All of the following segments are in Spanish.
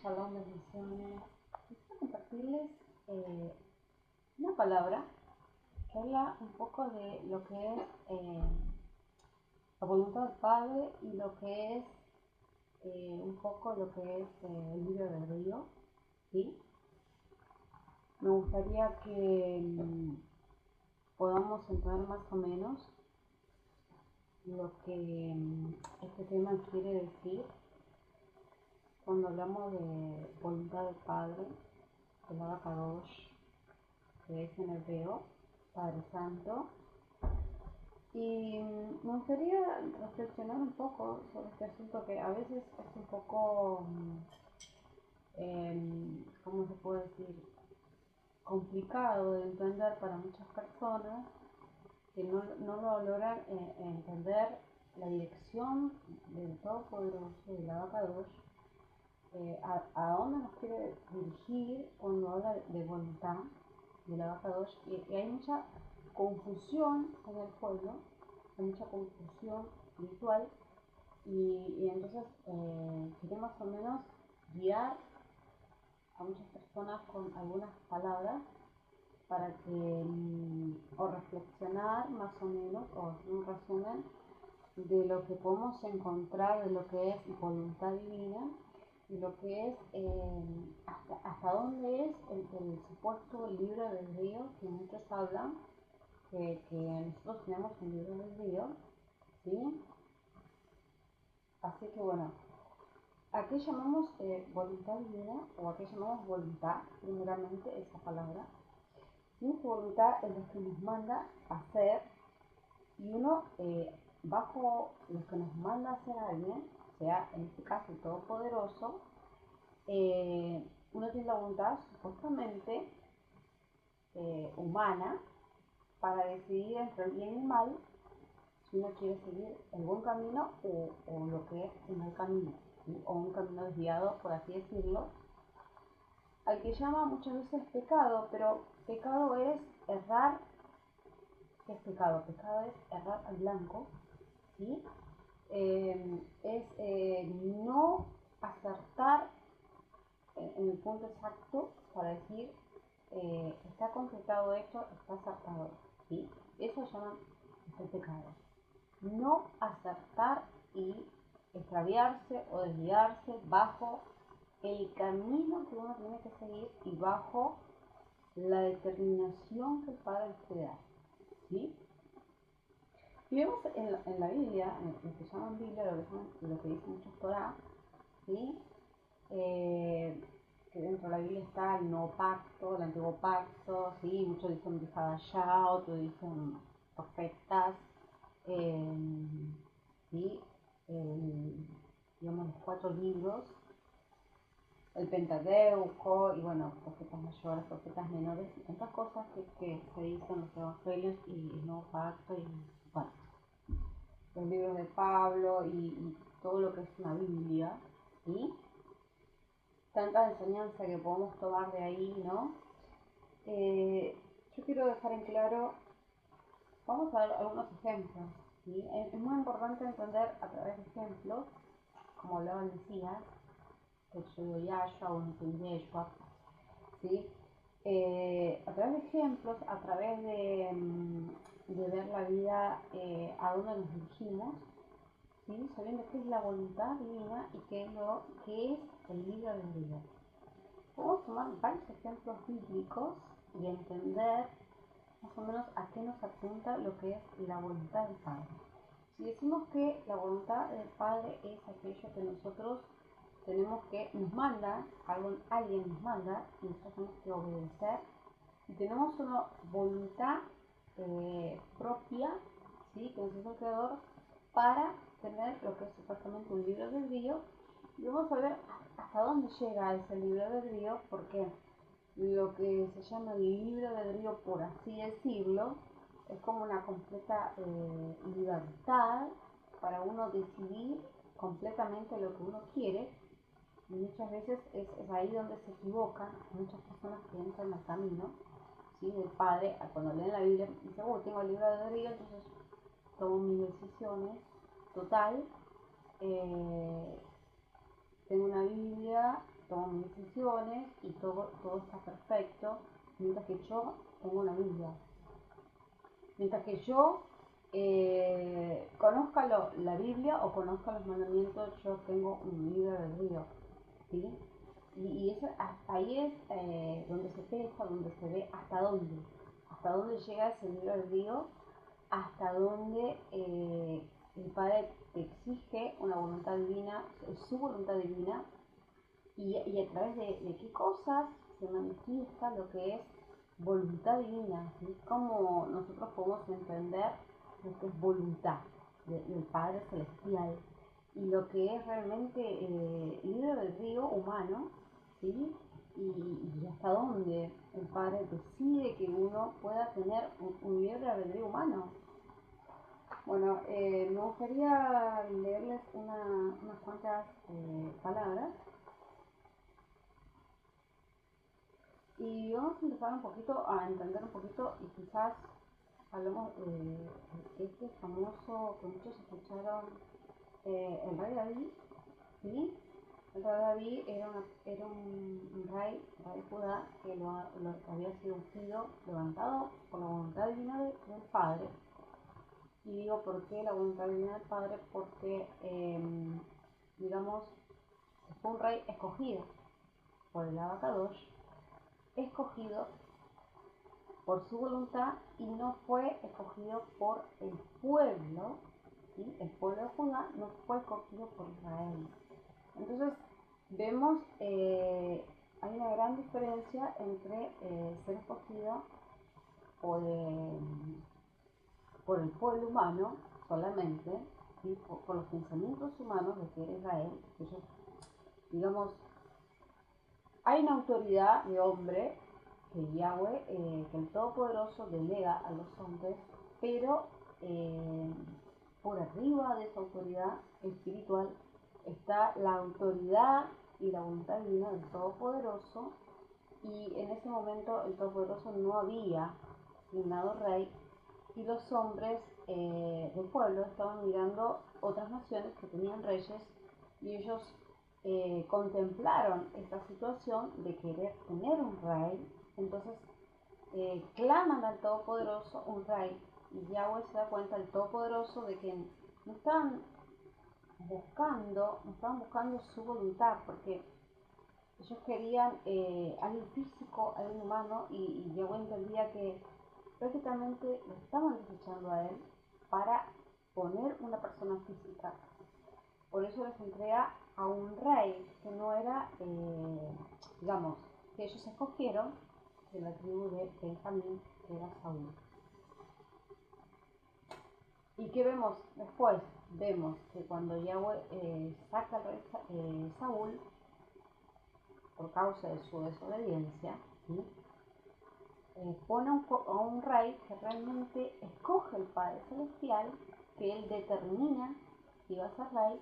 Shalom, bendiciones. Quisiera compartirles una palabra que habla un poco de lo que es la voluntad del Padre y lo que es un poco lo que es el libre albedrío, ¿sí? Me gustaría que podamos entender más o menos lo que este tema quiere decir cuando hablamos de voluntad del Padre, de la Kadosh, que es en hebreo, Padre Santo. Y me gustaría reflexionar un poco sobre este asunto que a veces es un poco, ¿cómo se puede decir?, complicado de entender para muchas personas que no lo logran entender la dirección del Todopoderoso, de la Kadosh, a dónde nos quiere dirigir cuando habla de voluntad de la Kadosh, y hay mucha confusión en el pueblo, hay mucha confusión espiritual, y entonces quería más o menos guiar a muchas personas con algunas palabras para que o reflexionar más o menos o hacer un resumen de lo que podemos encontrar de lo que es voluntad divina y lo que es hasta dónde es el supuesto libre albedrío que muchos hablan, que nosotros tenemos un libre albedrío, ¿sí? Así que bueno, ¿a qué llamamos voluntad divina o a qué llamamos voluntad? Primeramente esa palabra. Nuestra voluntad es lo que nos manda a hacer, y uno bajo lo que nos manda a hacer alguien, sea en este caso el Todopoderoso, uno tiene la voluntad supuestamente humana para decidir entre el bien y el mal, si uno quiere seguir el buen camino o lo que es el mal camino, ¿sí? O un camino desviado, por así decirlo, al que llama muchas veces pecado, pero pecado es errar. ¿Qué es pecado? Pecado es errar al blanco, ¿sí? Es no acertar en el punto exacto para decir está concretado esto, está acertado, ¿sí? Eso llaman el pecado. No acertar y extraviarse o desviarse bajo el camino que uno tiene que seguir y bajo la determinación que el Padre te da, ¿sí? Y vemos en la Biblia, en lo que llaman Biblia, lo que dicen muchos Torah, ¿sí? Que dentro de la Biblia está el nuevo pacto, el antiguo pacto, ¿sí? Muchos dicen Bihadashah, otros dicen profetas, ¿sí? Digamos los 4 libros, el Pentateuco, y bueno, profetas mayores, profetas menores, y tantas cosas que se dicen en los evangelios y el nuevo pacto, y bueno, los libros de Pablo y todo lo que es una Biblia, ¿sí? Tanta enseñanza que podemos tomar de ahí, ¿no? Yo quiero dejar en claro, vamos a ver algunos ejemplos, ¿sí? Es muy importante entender a través de ejemplos, como hablaba el Mesías, el Yodo Yahshua o el Yeshua, ¿sí? A través de ejemplos, a través de ver la vida, a dónde nos dirigimos, ¿sí? Sabiendo qué es la voluntad divina y qué es el libre albedrío. Podemos tomar varios ejemplos bíblicos y entender más o menos a qué nos apunta lo que es la voluntad del Padre. Si decimos que la voluntad del Padre es aquello que nosotros tenemos que, nos manda, alguien nos manda y nosotros tenemos que obedecer, y tenemos una voluntad propia, ¿sí? Que nos hizo el Creador para tener lo que es supuestamente un libre albedrío, y vamos a ver hasta dónde llega ese libre albedrío, porque lo que se llama el libre albedrío, por así decirlo, es como una completa libertad para uno decidir completamente lo que uno quiere, y muchas veces es ahí donde se equivocan muchas personas que entran al camino, ¿sí? Del Padre. Cuando leen la Biblia dicen, oh, tengo el libre albedrío, entonces tomo mis decisiones, total, tengo una Biblia, tomo mis decisiones y todo está perfecto, mientras que yo tengo una vida. Mientras que yo conozca la Biblia o conozca los mandamientos, yo tengo un libre albedrío, ¿sí? Y eso, ahí es donde se pesa, donde se ve hasta dónde llega ese libre albedrío, hasta dónde el Padre te exige una voluntad divina, su voluntad divina, y a través de qué cosas se manifiesta lo que es voluntad divina, ¿sí? Cómo nosotros podemos entender lo que es voluntad del Padre Celestial y lo que es realmente libre albedrío humano, ¿sí? Y hasta dónde el Padre decide que uno pueda tener un libre albedrío humano. Bueno, me gustaría leerles unas cuantas palabras y vamos a empezar un poquito a entender un poquito y quizás hablemos de este famoso que muchos escucharon, el rey David, ¿sí? El rey David era un rey de Judá que había sido ungido, levantado por la voluntad divina del Padre. Y digo, ¿por qué la voluntad divina del Padre? Porque, digamos, fue un rey escogido por el Abacadosh, escogido por su voluntad y no fue escogido por el pueblo, ¿sí? El pueblo de Judá no fue escogido por Israel. Entonces, vemos, hay una gran diferencia entre ser escogido por el pueblo humano solamente, ¿sí? por los pensamientos humanos de que era Israel. Ellos, digamos, hay una autoridad de hombre que Yahweh, que el Todopoderoso delega a los hombres, pero por arriba de esa autoridad espiritual está la autoridad y la voluntad divina del Todopoderoso, y en ese momento el Todopoderoso no había asignado rey, y los hombres del pueblo estaban mirando otras naciones que tenían reyes, y ellos contemplaron esta situación de querer tener un rey. Entonces claman al Todopoderoso un rey, y Yahweh se da cuenta, el Todopoderoso, de que no estaban buscando su voluntad, porque ellos querían algo físico, algo humano, y Yahweh entendía que prácticamente lo estaban desechando a él para poner una persona física. Por eso les entrega a un rey que no era, digamos, que ellos escogieron de la tribu de Benjamín, que era Saúl. ¿Y qué vemos después? Vemos que cuando Yahweh saca al rey Saúl por causa de su desobediencia, ¿sí? Pone a un rey que realmente escoge el Padre Celestial, que él determina que iba a ser rey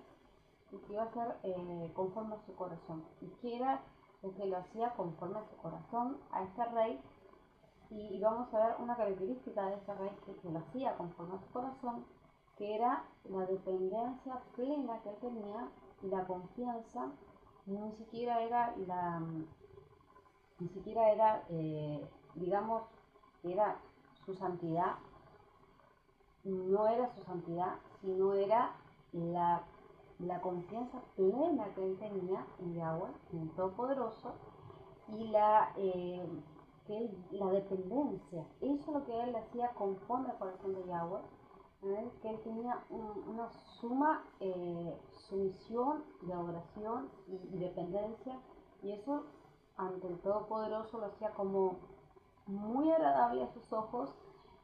y que iba a ser conforme a su corazón. Y que era lo que lo hacía conforme a su corazón a este rey. Y vamos a ver una característica de este rey que lo hacía conforme a su corazón, que era la dependencia plena que él tenía y la confianza. Ni siquiera era digamos, era su santidad, no era su santidad, sino era la confianza plena que él tenía en Yahweh, en el Todopoderoso, y la dependencia. Eso es lo que él hacía conforme al corazón de Yahweh, que él tenía una suma sumisión de adoración y dependencia, y eso ante el Todopoderoso lo hacía como muy agradable a sus ojos,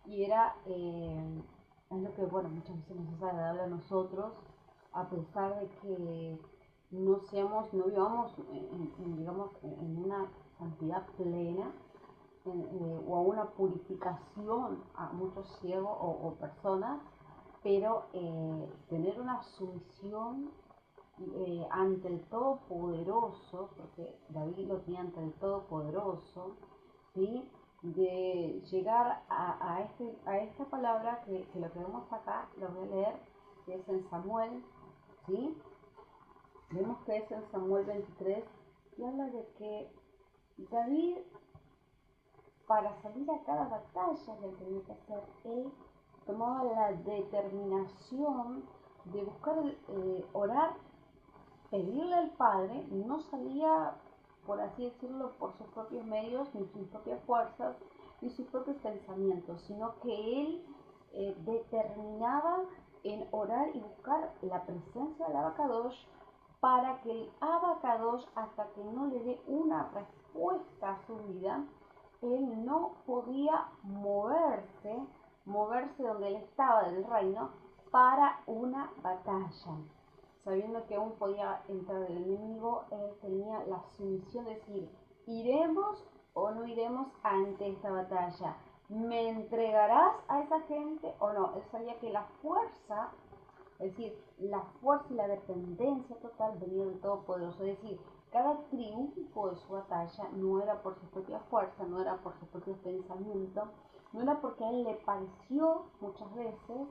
y era es lo que, bueno, muchas veces nos es agradable a nosotros, a pesar de que no vivamos digamos, en una santidad plena, o a una purificación a muchos ciegos o personas, pero tener una sumisión ante el Todopoderoso, porque David lo tenía ante el Todopoderoso, ¿sí? De llegar a esta palabra que lo que vemos acá, lo voy a leer, que es en Samuel, ¿sí? Vemos que es en Samuel 23, y habla de que David, para salir a cada batalla que tenía que hacer, él tomaba la determinación de buscar, orar, pedirle al Padre, no salía, por así decirlo, por sus propios medios, ni sus propias fuerzas, ni sus propios pensamientos, sino que él determinaba en orar y buscar la presencia del Abacadosh, para que el Abacadosh, hasta que no le dé una respuesta a su vida, él no podía moverse donde él estaba del reino para una batalla. Sabiendo que aún podía entrar el enemigo, él tenía la sumisión de decir, ¿iremos o no iremos ante esta batalla? ¿Me entregarás a esa gente o no? Él sabía que la fuerza, es decir, la fuerza y la dependencia total venía del Todopoderoso. Es decir, cada triunfo de su batalla no era por su propia fuerza, no era por su propio pensamiento, no era porque a él le pareció muchas veces,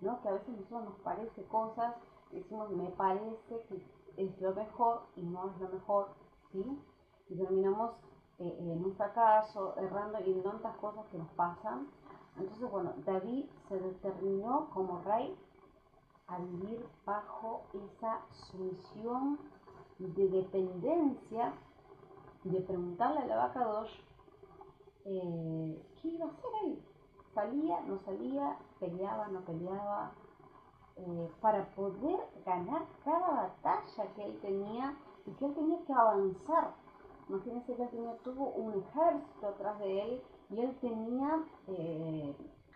¿no? Que a veces a nosotros nos parece cosas, y decimos, me parece que es lo mejor y no es lo mejor, ¿sí? Y terminamos en un fracaso, errando y en tantas cosas que nos pasan. Entonces, bueno, David se determinó como rey a vivir bajo esa sumisión de dependencia, de preguntarle al Abacadosh qué iba a hacer él. Salía, no salía, peleaba, no peleaba, para poder ganar cada batalla que él tenía y que él tenía que avanzar. Imagínense que él tuvo un ejército atrás de él y él tenía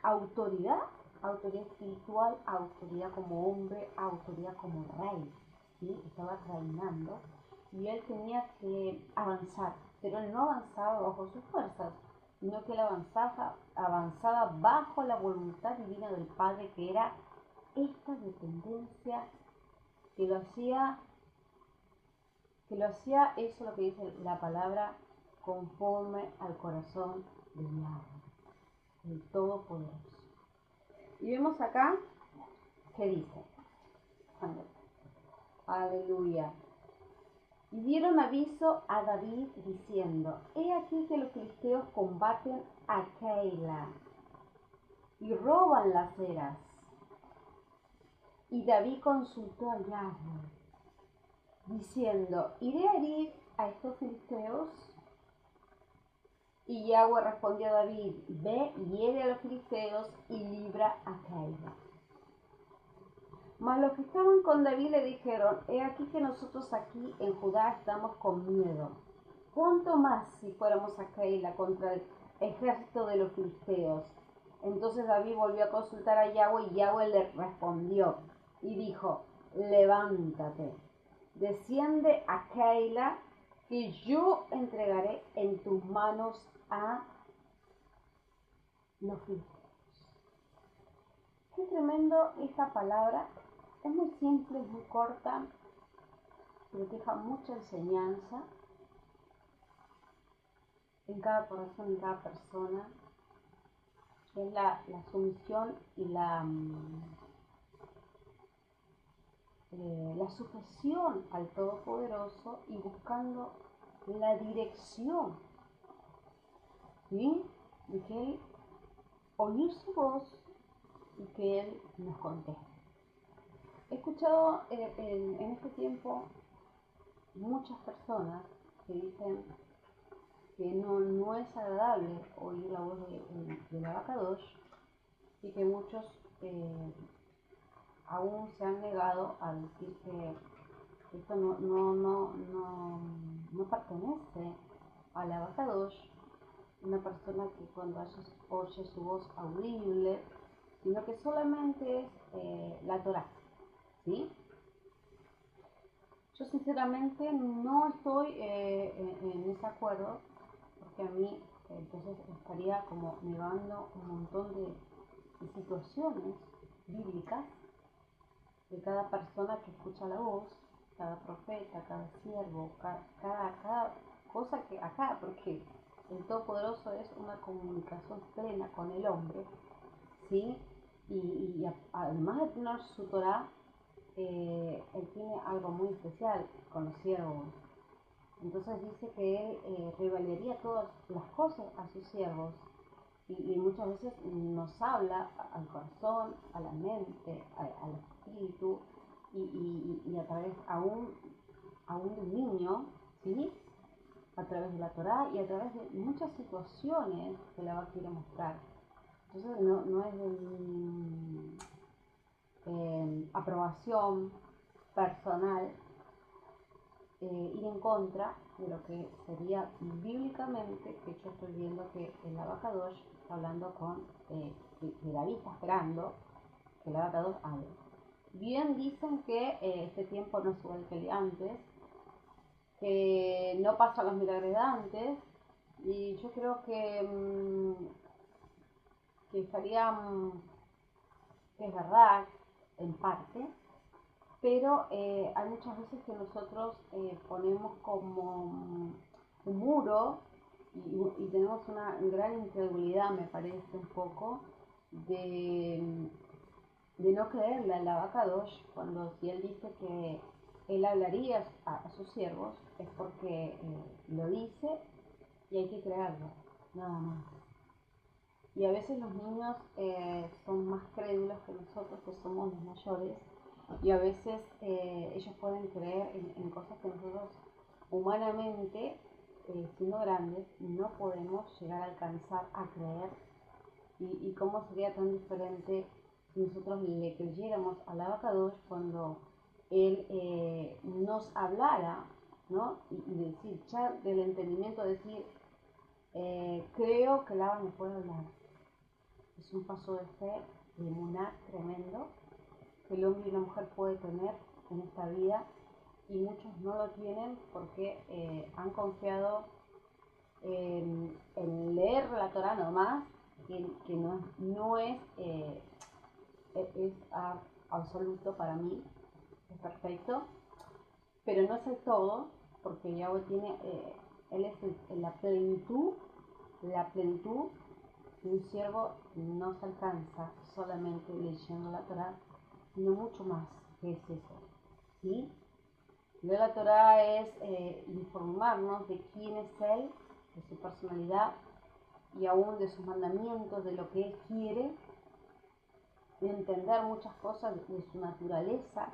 autoridad, autoridad espiritual, autoridad como hombre, autoridad como rey, ¿sí? Estaba reinando y él tenía que avanzar, pero él no avanzaba bajo sus fuerzas, sino que él avanzaba bajo la voluntad divina del Padre, que era esta dependencia que lo hacía, eso lo que dice la palabra, conforme al corazón de Yahweh, el Todopoderoso. Y vemos acá que dice, aleluya, y dieron aviso a David diciendo, he aquí que los filisteos combaten a Keila y roban las eras. Y David consultó a Yahweh, diciendo, ¿iré a herir a estos filisteos? Y Yahweh respondió a David, ve y hiere a los filisteos y libra a Keila. Mas los que estaban con David le dijeron, he aquí que nosotros aquí en Judá estamos con miedo. ¿Cuánto más si fuéramos a Keila contra el ejército de los filisteos? Entonces David volvió a consultar a Yahweh y Yahweh le respondió y dijo, levántate, desciende a Keila, que yo entregaré en tus manos a los filisteos. Qué tremendo esta palabra. Es muy simple, es muy corta, pero deja mucha enseñanza en cada corazón, en cada persona. Es la sumisión y la sujeción al Todopoderoso y buscando la dirección, ¿sí? De que Él, oír su voz y que Él nos conteste. He escuchado en este tiempo muchas personas que dicen que no es agradable oír la voz del Abacadosh y que muchos aún se han negado a decir que esto no pertenece al Abacadosh, una persona que cuando oye su voz audible, sino que solamente es la Torah, ¿sí? Yo sinceramente no estoy en ese acuerdo, porque a mí entonces estaría como negando un montón de situaciones bíblicas de cada persona que escucha la voz, cada profeta, cada siervo, cada cosa que acá, porque el Todopoderoso es una comunicación plena con el hombre, ¿sí? Y además de tener su Torah, él tiene algo muy especial con los siervos. Entonces Entonces dice que él revelaría todas las cosas a sus siervos y muchas veces nos habla al corazón, a la mente, al espíritu y a través aún de un niño, ¿sí? A través de la Torá y a través de muchas situaciones que la va a querer mostrar. Entonces no es de aprobación personal ir en contra de lo que sería bíblicamente, que yo estoy viendo que el Abacadosh está hablando que David está esperando que el Abacadosh hable. Bien dicen que este tiempo no es igual que el de antes, que no pasan los milagros de antes, y yo creo que estaría, que es verdad, en parte, pero hay muchas veces que nosotros ponemos como un muro y tenemos una gran incredulidad, me parece un poco, de no creerle al Abacadosh cuando si él dice que él hablaría a sus siervos, es porque lo dice y hay que creerlo, nada más. Y a veces los niños son más crédulos que nosotros, que somos los mayores, y a veces ellos pueden creer en cosas que nosotros humanamente, siendo grandes, no podemos llegar a alcanzar a creer. Y cómo sería tan diferente si nosotros le creyéramos al Abacadosh cuando él nos hablara, ¿no? Y decir, ya del entendimiento, decir, creo que el Abba me puede hablar. Es un paso de fe, de emuná tremendo, que el hombre y la mujer puede tener en esta vida, y muchos no lo tienen porque han confiado en leer la Torah nomás, que no es, es absoluto para mí, es perfecto, pero no es el todo, porque Yahweh tiene, él es la plenitud, de un siervo no se alcanza solamente leyendo la Torah, sino mucho más que es eso, ¿sí? Leer la Torah es informarnos de quién es Él, de su personalidad y aún de sus mandamientos, de lo que Él quiere, de entender muchas cosas de su naturaleza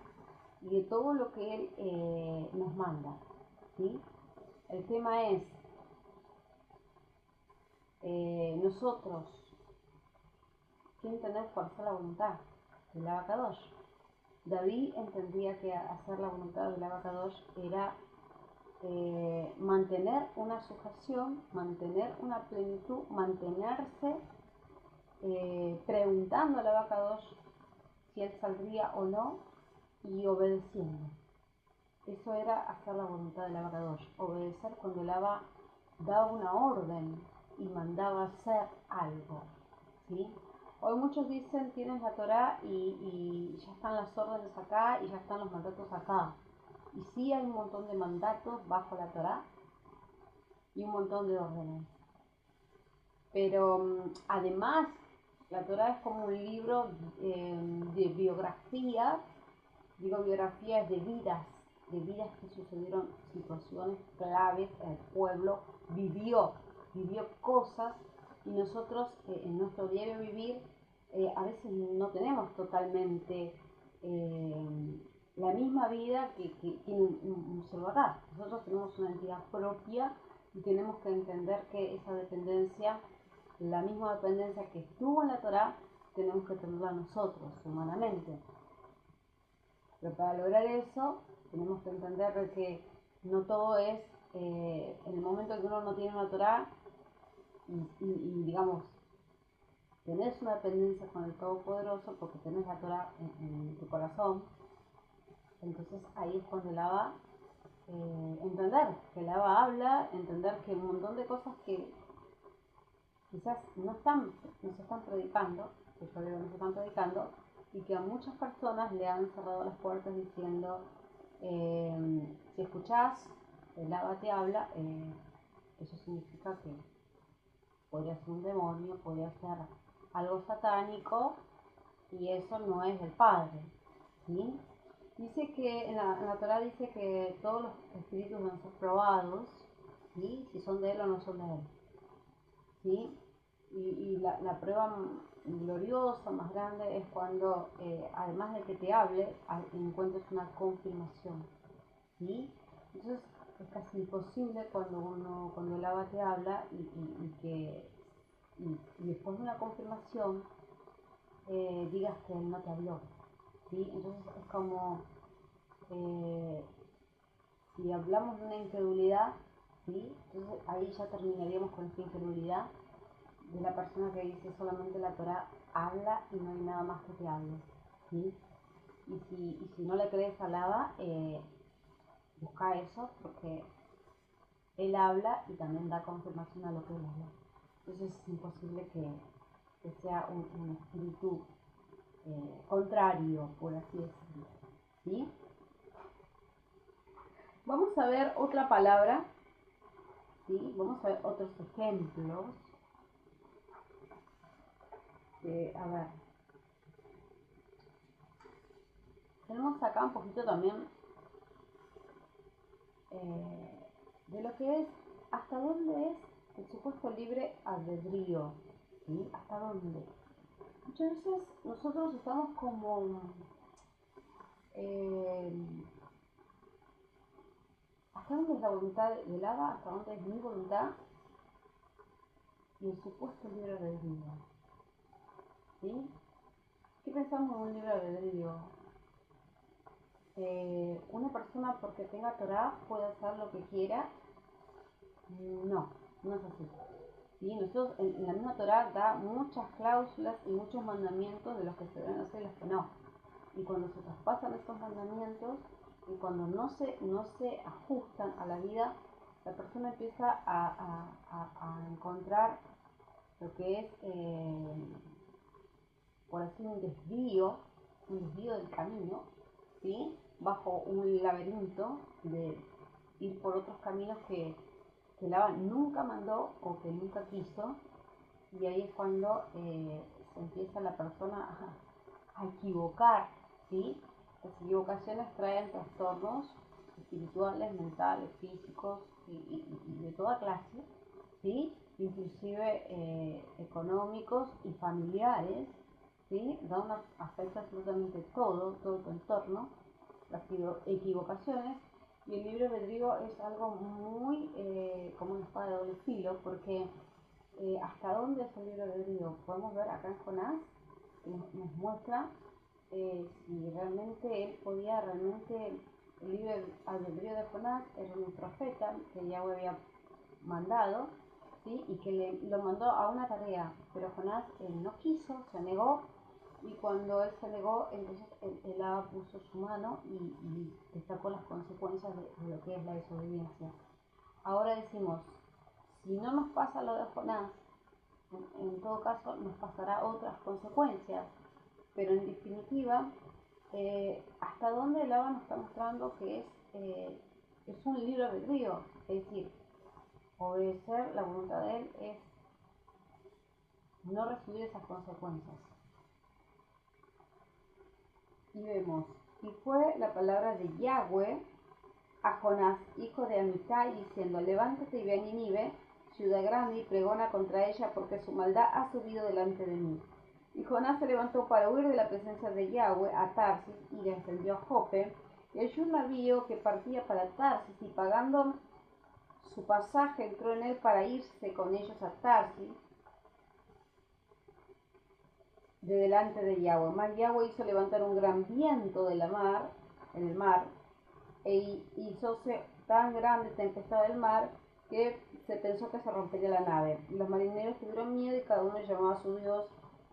y de todo lo que Él nos manda, ¿sí? El tema es nosotros, ¿quién tenemos por hacer la voluntad? El Abacadosh. David entendía que hacer la voluntad del Abacadosh era mantener una sujeción, mantener una plenitud, mantenerse preguntando al Abacadosh si él saldría o no y obedeciendo. Eso era hacer la voluntad del Abacadosh, obedecer cuando el Abba daba una orden y mandaba hacer algo, ¿sí? Hoy muchos dicen tienes la Torah y ya están las órdenes acá y ya están los mandatos acá. Y sí hay un montón de mandatos bajo la Torah y un montón de órdenes. Pero además la Torah es como un libro de biografías, digo biografías de vidas que sucedieron, situaciones claves, el pueblo vivió cosas y nosotros en nuestro diario vivir a veces no tenemos totalmente la misma vida que tiene un siervo acá. Nosotros tenemos una entidad propia y tenemos que entender que esa dependencia, la misma dependencia que estuvo en la Torá, tenemos que tenerla nosotros humanamente. Pero para lograr eso tenemos que entender que no todo es en el momento que uno no tiene una Torá y digamos tenés una dependencia con el Todopoderoso porque tenés la Torah en tu corazón, entonces ahí es cuando la va entender, que la va habla, entender que un montón de cosas que quizás no se están predicando, que yo digo no se están predicando, y que a muchas personas le han cerrado las puertas diciendo si escuchás, el Abba te habla, eso significa que podría ser un demonio, podría ser algo satánico y eso no es del Padre, ¿sí? Dice que en la Torah dice que todos los espíritus van a ser probados ¿sí? Si son de él o no son de él, ¿sí? Y la prueba gloriosa, más grande, es cuando, además de que te hable, encuentres una confirmación, ¿sí? Entonces es casi imposible cuando el Abba te habla y después de una confirmación digas que él no te habló, ¿sí? Entonces es como eh, si hablamos de una incredulidad, ¿sí? Entonces ahí ya terminaríamos con esta incredulidad de la persona que dice solamente la Torah habla y no hay nada más que te hable, ¿sí? Y si no le crees al Abba, busca eso porque él habla y también da confirmación a lo que él habla. Entonces es imposible que sea un espíritu contrario, por así decirlo, ¿sí? Vamos a ver otra palabra, ¿sí? Vamos a ver otros ejemplos. A ver, tenemos acá un poquito también de lo que es hasta dónde es el supuesto libre albedrío, ¿sí? Hasta dónde. Muchas veces nosotros estamos como eh, hasta dónde es la voluntad del Abba, hasta dónde es mi voluntad y el supuesto libre albedrío, ¿sí? ¿Qué pensamos en un libre albedrío? Una persona porque tenga Torah puede hacer lo que quiera. No, no es así. ¿Sí? Nosotros en la misma Torah da muchas cláusulas y muchos mandamientos de los que se deben hacer y los que no. Y cuando se traspasan estos mandamientos y cuando no se ajustan a la vida, la persona empieza a encontrar lo que es, por así un desvío del camino, ¿sí? Bajo un laberinto de ir por otros caminos que Lava nunca mandó o que nunca quiso, y ahí es cuando se empieza la persona a equivocar, ¿sí? Las equivocaciones traen trastornos espirituales, mentales, físicos y de toda clase, ¿sí? Inclusive económicos y familiares, ¿sí? Donde afecta absolutamente todo tu entorno, las equivocaciones. Y el libre albedrío es algo muy como una espada de doble filo, porque hasta dónde es el libre albedrío. Podemos ver acá en Jonás, que nos muestra si realmente él podía, realmente el libre albedrío de Jonás era un profeta que Yahweh había mandado, ¿sí? Y que lo mandó a una tarea, pero Jonás no quiso, se negó, y cuando él se negó, entonces el Abba puso su mano y destacó las consecuencias de lo que es la desobediencia. Ahora decimos, si no nos pasa lo de Jonás, en todo caso nos pasará otras consecuencias, pero en definitiva, hasta dónde el Abba nos está mostrando que es un libre albedrío, es decir, obedecer la voluntad de él es no recibir esas consecuencias. Y vemos, y fue la palabra de Yahweh a Jonás, hijo de Amitai, diciendo, levántate y ve a Nínive, ciudad grande, y pregona contra ella, porque su maldad ha subido delante de mí. Y Jonás se levantó para huir de la presencia de Yahweh a Tarsis, y descendió a Jope, y halló un navío que partía para Tarsis, y pagando su pasaje entró en él para irse con ellos a Tarsis, de delante de Yahweh. Mas Yahweh hizo levantar un gran viento de la mar, en el mar, e hizóse tan grande tempestad del mar que se pensó que se rompería la nave. Los marineros tuvieron miedo y cada uno llamó a su Dios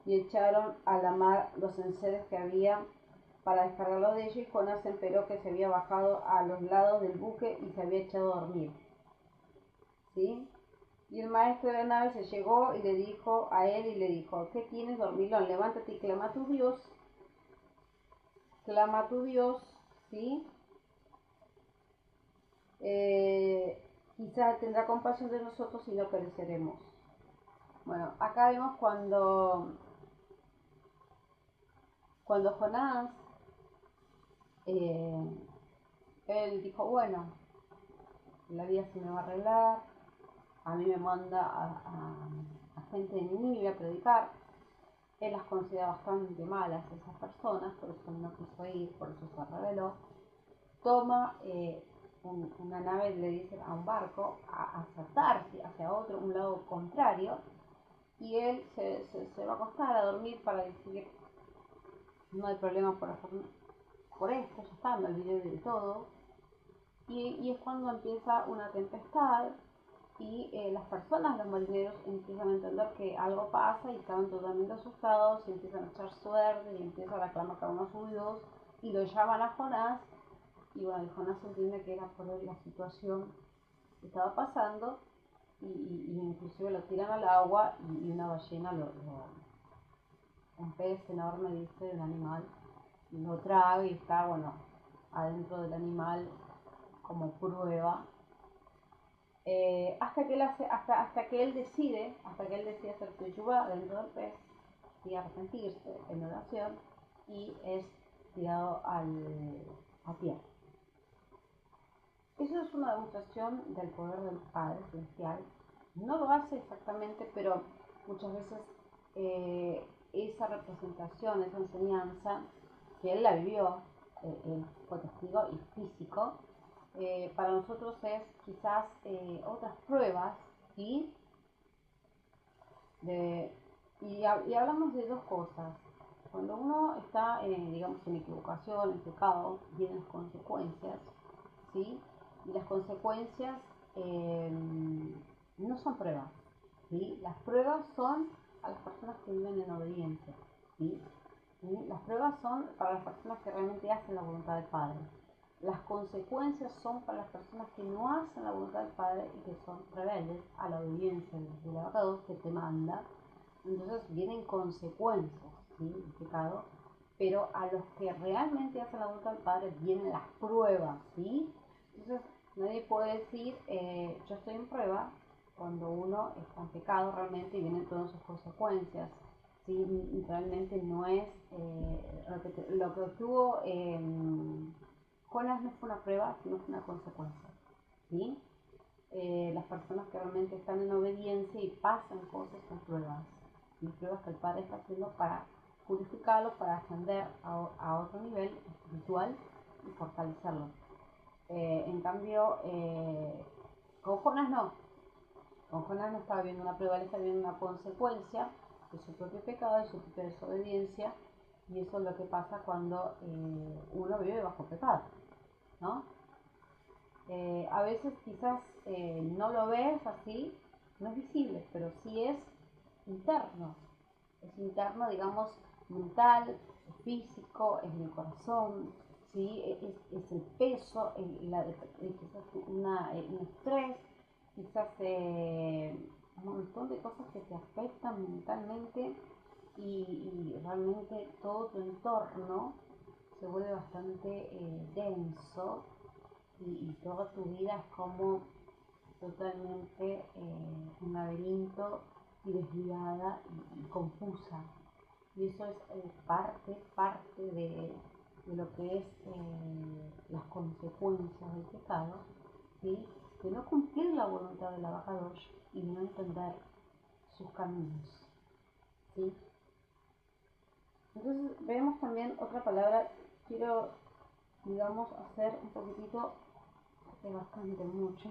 y echaron a la mar los enseres que había para descargarlo de ellos, y Jonás se enteró que se había bajado a los lados del buque y se había echado a dormir. ¿Sí? Y el maestro de la nave se llegó y le dijo a él y le dijo, ¿qué tienes, dormilón? Levántate y clama a tu Dios. Clama a tu Dios, ¿sí? Quizás tendrá compasión de nosotros y no pereceremos. Bueno, acá vemos cuando Jonás, él dijo, bueno, la vida se me va a arreglar, a mí me manda a gente de Nínive a predicar. Él las considera bastante malas esas personas, por eso no quiso ir, por eso se rebeló. Toma una nave, le dicen a un barco, a saltarse hacia otro, un lado contrario, y él se va a acostar a dormir para decir, no hay problema por esto, ya está, me olvidé de todo. Y es cuando empieza una tempestad y las personas, los marineros, empiezan a entender que algo pasa y estaban totalmente asustados y empiezan a echar suerte y empiezan a clamar cada uno a su Dios y lo llaman a Jonás. Y bueno, Jonás entiende que era por él la situación que estaba pasando y inclusive lo tiran al agua y una ballena, un pez enorme, dice, un animal, lo traga y está, bueno, adentro del animal como prueba. Hasta que él decide hacer teshuvá dentro del pez y arrepentirse en oración y es tirado a tierra. Eso es una demostración del poder del Padre Celestial. No lo hace exactamente, pero muchas veces esa representación, esa enseñanza, que él la vivió, él fue testigo y físico, para nosotros es quizás otras pruebas, ¿sí? Y hablamos de dos cosas. Cuando uno está, digamos, en equivocación, en pecado, vienen las consecuencias, ¿sí? Y las consecuencias no son pruebas, ¿sí? Las pruebas son a las personas que viven en obediencia, ¿sí? ¿Sí? Las pruebas son para las personas que realmente hacen la voluntad del Padre. Las consecuencias son para las personas que no hacen la voluntad del Padre y que son rebeldes a la obediencia del abogado que te manda. Entonces vienen consecuencias, ¿sí? del pecado, pero a los que realmente hacen la voluntad del Padre vienen las pruebas, ¿sí? Entonces nadie puede decir yo estoy en prueba cuando uno está en pecado realmente y vienen todas sus consecuencias. ¿Sí? Realmente no es lo que obtuvo Jonás no fue una prueba, sino fue una consecuencia. ¿Sí? Las personas que realmente están en obediencia y pasan cosas son pruebas. ¿Sí? Pruebas que el Padre está haciendo para purificarlos, para ascender a otro nivel espiritual y fortalecerlos. En cambio, con Jonás no. Con Jonás no estaba viendo una prueba, él estaba viendo una consecuencia de su propio pecado, de su propia desobediencia, y eso es lo que pasa cuando uno vive bajo pecado, ¿no? A veces quizás no lo ves así, no es visible, pero sí es interno, digamos, mental, es físico, es en el corazón, ¿sí? Es el peso, quizás un estrés, quizás un montón de cosas que te afectan mentalmente y realmente todo tu entorno se vuelve bastante denso y toda tu vida es como totalmente un laberinto y desviada y confusa. Y eso es parte de lo que es las consecuencias del pecado, ¿sí? De no cumplir la voluntad del Abacadosh y no entender sus caminos, ¿sí? Entonces vemos también otra palabra, quiero, digamos, hacer un poquitito, bastante mucho,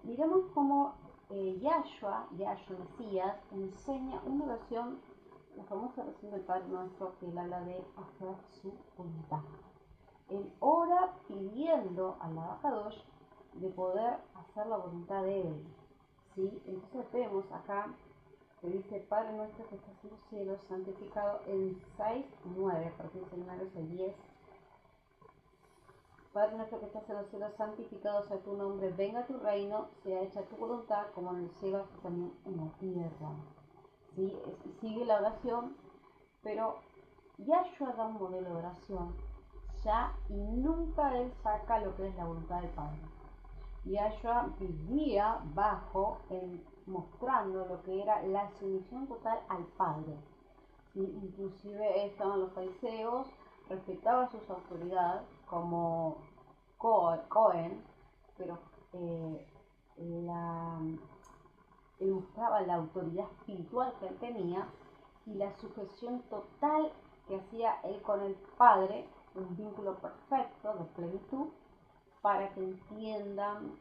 miremos cómo Yahshua Mesías, enseña una oración, la famosa oración del Padre Nuestro, que él habla de hacer su voluntad. Él ora pidiendo al Abacadosh de poder hacer la voluntad de él, ¿sí? Entonces vemos acá que dice, Padre Nuestro que estás en los cielos, santificado en 6:9, a partir del 9 al 10. Padre Nuestro que estás en los cielos, santificado sea tu nombre, venga tu reino, sea hecha tu voluntad, como en el cielo, así también en la tierra. ¿Sí? Sigue la oración, pero Yahshua da un modelo de oración ya y nunca él saca lo que es la voluntad del Padre. Yahshua vivía mostrando lo que era la sumisión total al Padre. ¿Sí? Inclusive estaban los fariseos, respetaba sus autoridades como Cohen, pero él mostraba la autoridad espiritual que él tenía y la sujeción total que hacía él con el Padre, un vínculo perfecto de plenitud, para que entiendan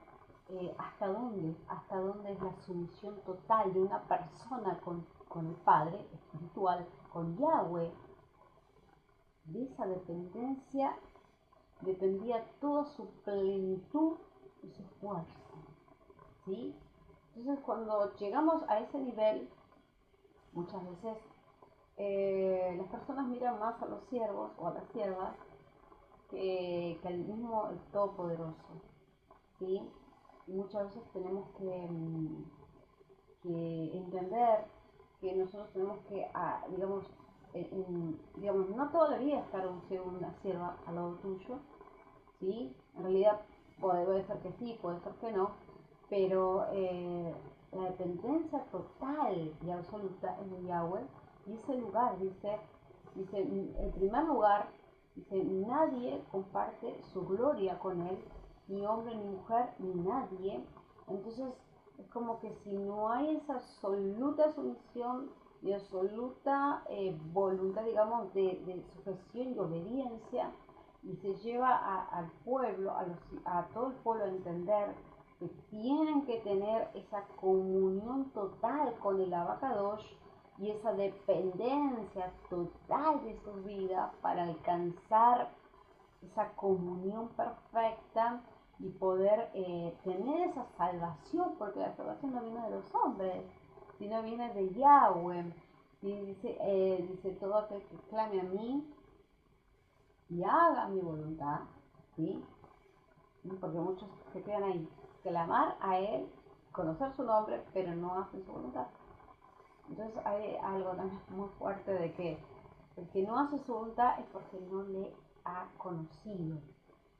hasta dónde es la sumisión total de una persona con el Padre espiritual, con Yahweh. De esa dependencia dependía toda su plenitud y su fuerza, ¿sí? Entonces, cuando llegamos a ese nivel, muchas veces las personas miran más a los siervos o a las siervas que al mismo el Todopoderoso, ¿sí? Y muchas veces tenemos que entender que nosotros tenemos que, digamos, no toda la vida estar un siervo o una sierva al lado tuyo, ¿sí? En realidad puede ser que sí, puede ser que no, pero la dependencia total y absoluta es de Yahweh. Y ese lugar, dice, en primer lugar, dice, nadie comparte su gloria con él, ni hombre, ni mujer, ni nadie. Entonces, es como que si no hay esa absoluta sumisión y absoluta voluntad, digamos, de sujeción y obediencia, y se lleva al pueblo, a todo el pueblo a entender que tienen que tener esa comunión total con el Abacadosh y esa dependencia total de su vida para alcanzar esa comunión perfecta y poder tener esa salvación, porque la salvación no viene de los hombres, sino viene de Yahweh. Y dice todo aquel que clame a mí y haga mi voluntad, ¿sí? Porque muchos se quedan ahí, clamar a Él, conocer su nombre, pero no hacen su voluntad. Entonces hay algo también muy fuerte de que el que no hace su voluntad es porque no le ha conocido.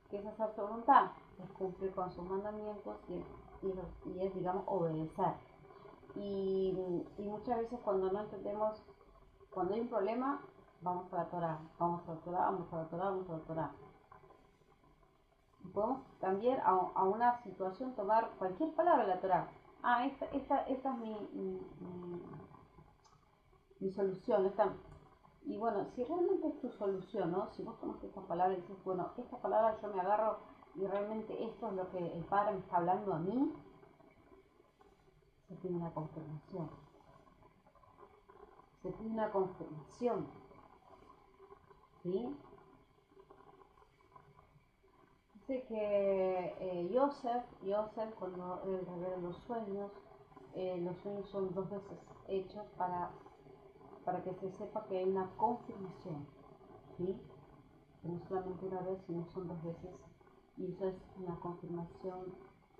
¿Qué es hacer su voluntad? Es cumplir con sus mandamientos y es, digamos, obedecer. Y muchas veces cuando no entendemos, cuando hay un problema, vamos a la Torá, vamos a la Torá, vamos a la Torá, vamos a la Torá. Podemos también a una situación tomar cualquier palabra de la Torá. Esta es mi solución. Y bueno, si realmente es tu solución, ¿no? Si vos tomaste esta palabra y dices, bueno, esta palabra yo me agarro y realmente esto es lo que el Padre me está hablando a mí, se tiene una confirmación. Se tiene una confirmación. ¿Sí? Dice que Joseph, cuando él revela los sueños son 2 veces hechos para que se sepa que hay una confirmación, ¿sí? Que no solamente una vez, sino son 2 veces. Y eso es una confirmación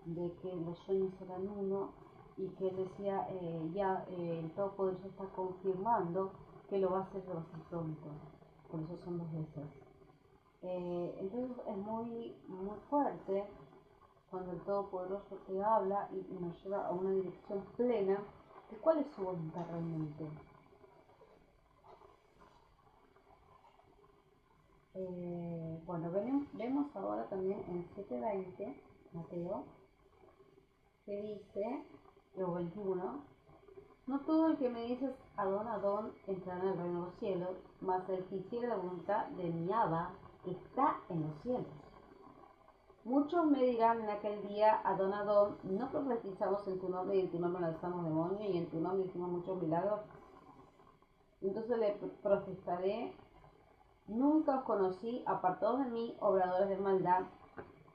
de que los sueños eran uno y que él decía, el Todopoderoso está confirmando que lo va a hacer pronto. Por eso son 2 veces. Entonces es muy, muy fuerte cuando el Todopoderoso te habla y nos lleva a una dirección plena de cuál es su voluntad realmente. Bueno, vemos ahora también en 7:20, Mateo, que dice, o 21, no todo el que me dices Adón, Adón entrará en el reino de los cielos, mas el que hiciera la voluntad de mi Abba que está en los cielos. Muchos me dirán en aquel día, Adón, Adón, ¿no profetizamos en tu nombre y en tu nombre lanzamos demonios y en tu nombre hicimos muchos milagros? Entonces le protestaré, nunca os conocí, apartados de mí, obradores de maldad.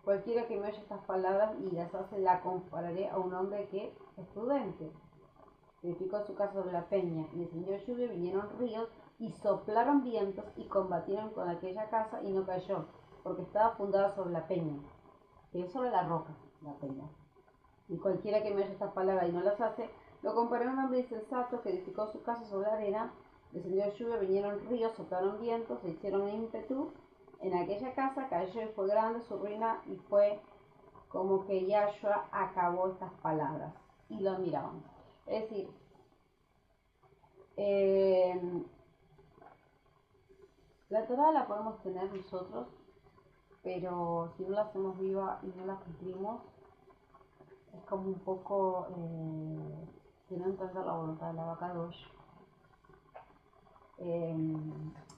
Cualquiera que me oye estas palabras y las hace, la compararé a un hombre que es prudente. Edificó su casa sobre la peña, y descendió lluvia, vinieron ríos, y soplaron vientos, y combatieron con aquella casa, y no cayó, porque estaba fundada sobre la peña, que es sobre la roca, la peña. Y cualquiera que me oye estas palabras y no las hace, lo comparé a un hombre insensato que edificó su casa sobre la arena, descendió lluvia, vinieron ríos, soplaron vientos, se hicieron ímpetu en aquella casa, cayó y fue grande su ruina, y fue como que Yahshua acabó estas palabras. Y lo miraban. Es decir, la Torah la podemos tener nosotros, pero si no la hacemos viva y no la cumplimos, es como un poco de no entender la voluntad de la Abacadosh,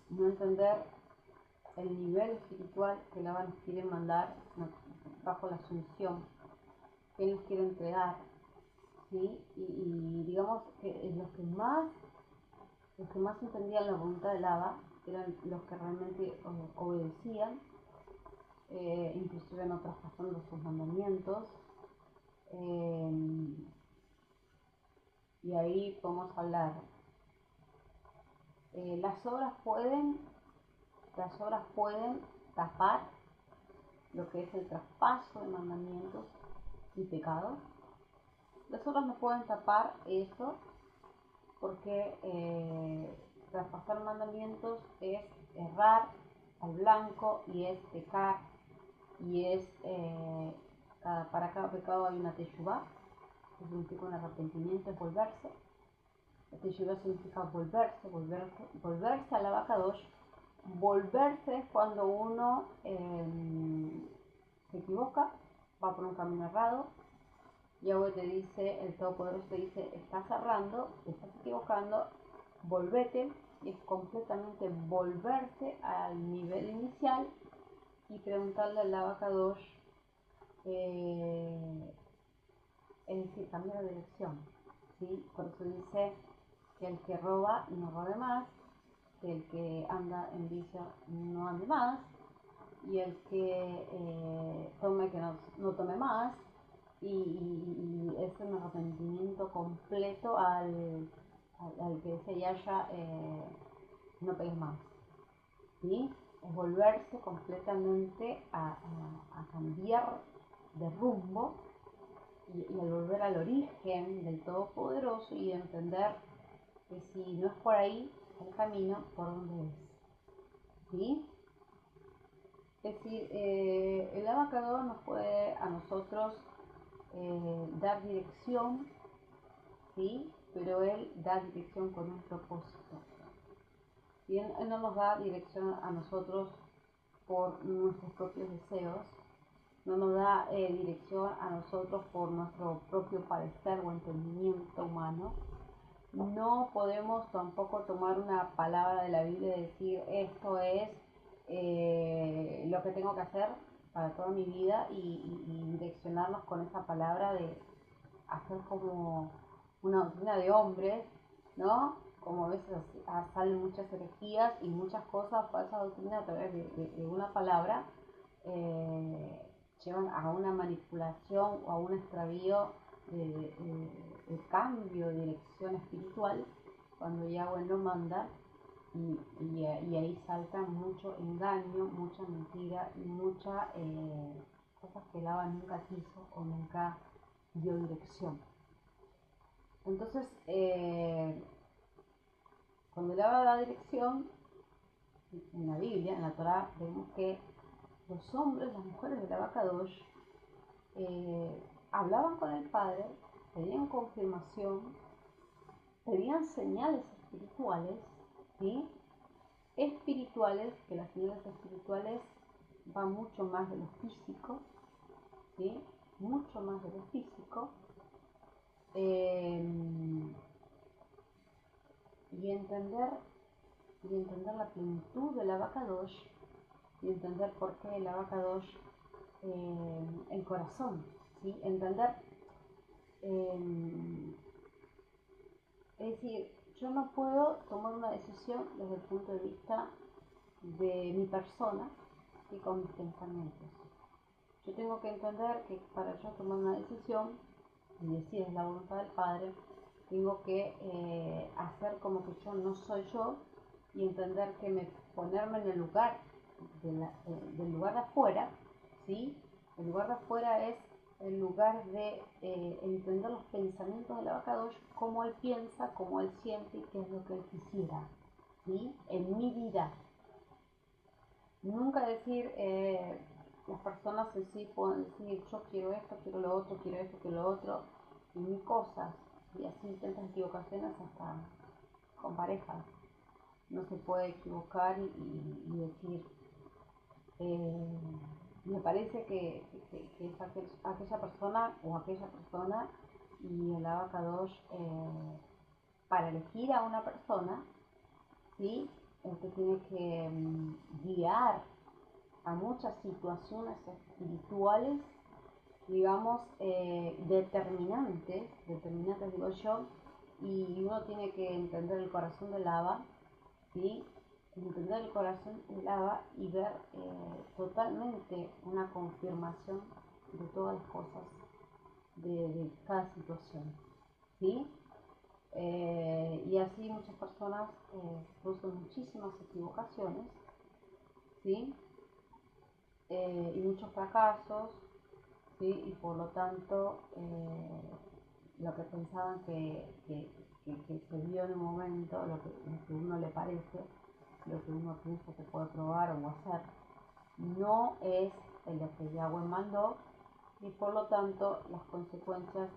no entender el nivel espiritual que la nos quiere mandar bajo la sumisión que él nos quiere entregar, ¿sí? Y digamos que los que más entendían la voluntad del Abba eran los que realmente obedecían, inclusive no traspasando sus mandamientos. Y ahí podemos hablar. Las obras pueden tapar lo que es el traspaso de mandamientos y pecados. Las obras no pueden tapar eso porque traspasar mandamientos es errar al blanco y es pecar y es para cada pecado hay una teshuvá, que significa un arrepentimiento, es volverse. La teshuvá significa volverse a la Abacadosh. Volverse es cuando uno se equivoca, va por un camino errado. Yahweh te dice, el Todopoderoso te dice, estás errando, te estás equivocando, volvete, y es completamente volverse al nivel inicial y preguntarle al Abacadosh, es decir, cambiar de dirección, ¿sí? Por eso dice que el que roba no robe más, que el que anda en vicio no ande más, y el que tome que no tome más, y es un arrepentimiento completo al que dice Yasha, no pegues más, ¿sí? Es volverse completamente a cambiar de rumbo y al volver al origen del Todopoderoso y entender que si no es por ahí el camino, ¿por dónde es? ¿Sí? Es decir, el Abacador nos puede a nosotros dar dirección, ¿sí? Pero él da dirección con un propósito. ¿Sí? Él no nos da dirección a nosotros por nuestros propios deseos, no nos da dirección a nosotros por nuestro propio parecer o entendimiento humano. No podemos tampoco tomar una palabra de la Biblia y decir esto es lo que tengo que hacer para toda mi vida y direccionarnos con esa palabra de hacer como una doctrina de hombres, ¿no? Como a veces salen muchas herejías y muchas cosas, falsas doctrinas a través de una palabra, llevan a una manipulación o a un extravío de cambio de dirección espiritual cuando Yahweh lo manda y ahí salta mucho engaño, mucha mentira y muchas cosas que el Abba nunca quiso o nunca dio dirección. Entonces, cuando el Abba da dirección, en la Biblia, en la Torah, vemos que los hombres, las mujeres del Abacadosh hablaban con el Padre, pedían confirmación, pedían señales espirituales, ¿sí? Espirituales, que las señales espirituales van mucho más de lo físico, ¿sí? Mucho más de lo físico. Y entender la plenitud del Abacadosh y entender por qué el Abacadosh, el corazón, ¿sí? Entender, es decir, yo no puedo tomar una decisión desde el punto de vista de mi persona y con mis pensamientos. Yo tengo que entender que para yo tomar una decisión y decir es la voluntad del Padre, tengo que hacer como que yo no soy yo y entender que ponerme en el lugar del lugar de afuera, ¿sí? El lugar de afuera es el lugar de entender los pensamientos del Abacadosh, cómo él piensa, cómo él siente y qué es lo que él quisiera, ¿sí? En mi vida. Nunca decir, las personas en sí pueden decir, yo quiero esto, quiero lo otro, quiero esto, quiero lo otro, y mil cosas, y así tantas equivocaciones hasta con parejas. No se puede equivocar y decir, me parece que es aquella persona o aquella persona y el abacadosh, para elegir a una persona, ¿sí? Usted tiene que guiar a muchas situaciones espirituales, digamos, determinantes digo yo, y uno tiene que entender el corazón del Abba, ¿sí? Entender el corazón del Abba y ver totalmente una confirmación de todas las cosas, de cada situación, ¿sí? Y así muchas personas producen muchísimas equivocaciones, ¿sí? Y muchos fracasos, ¿sí? Y por lo tanto lo que pensaban que se vio en un momento, lo que uno le parece, lo que uno piensa que puede probar o hacer, no es lo que Yahweh mandó, y por lo tanto las consecuencias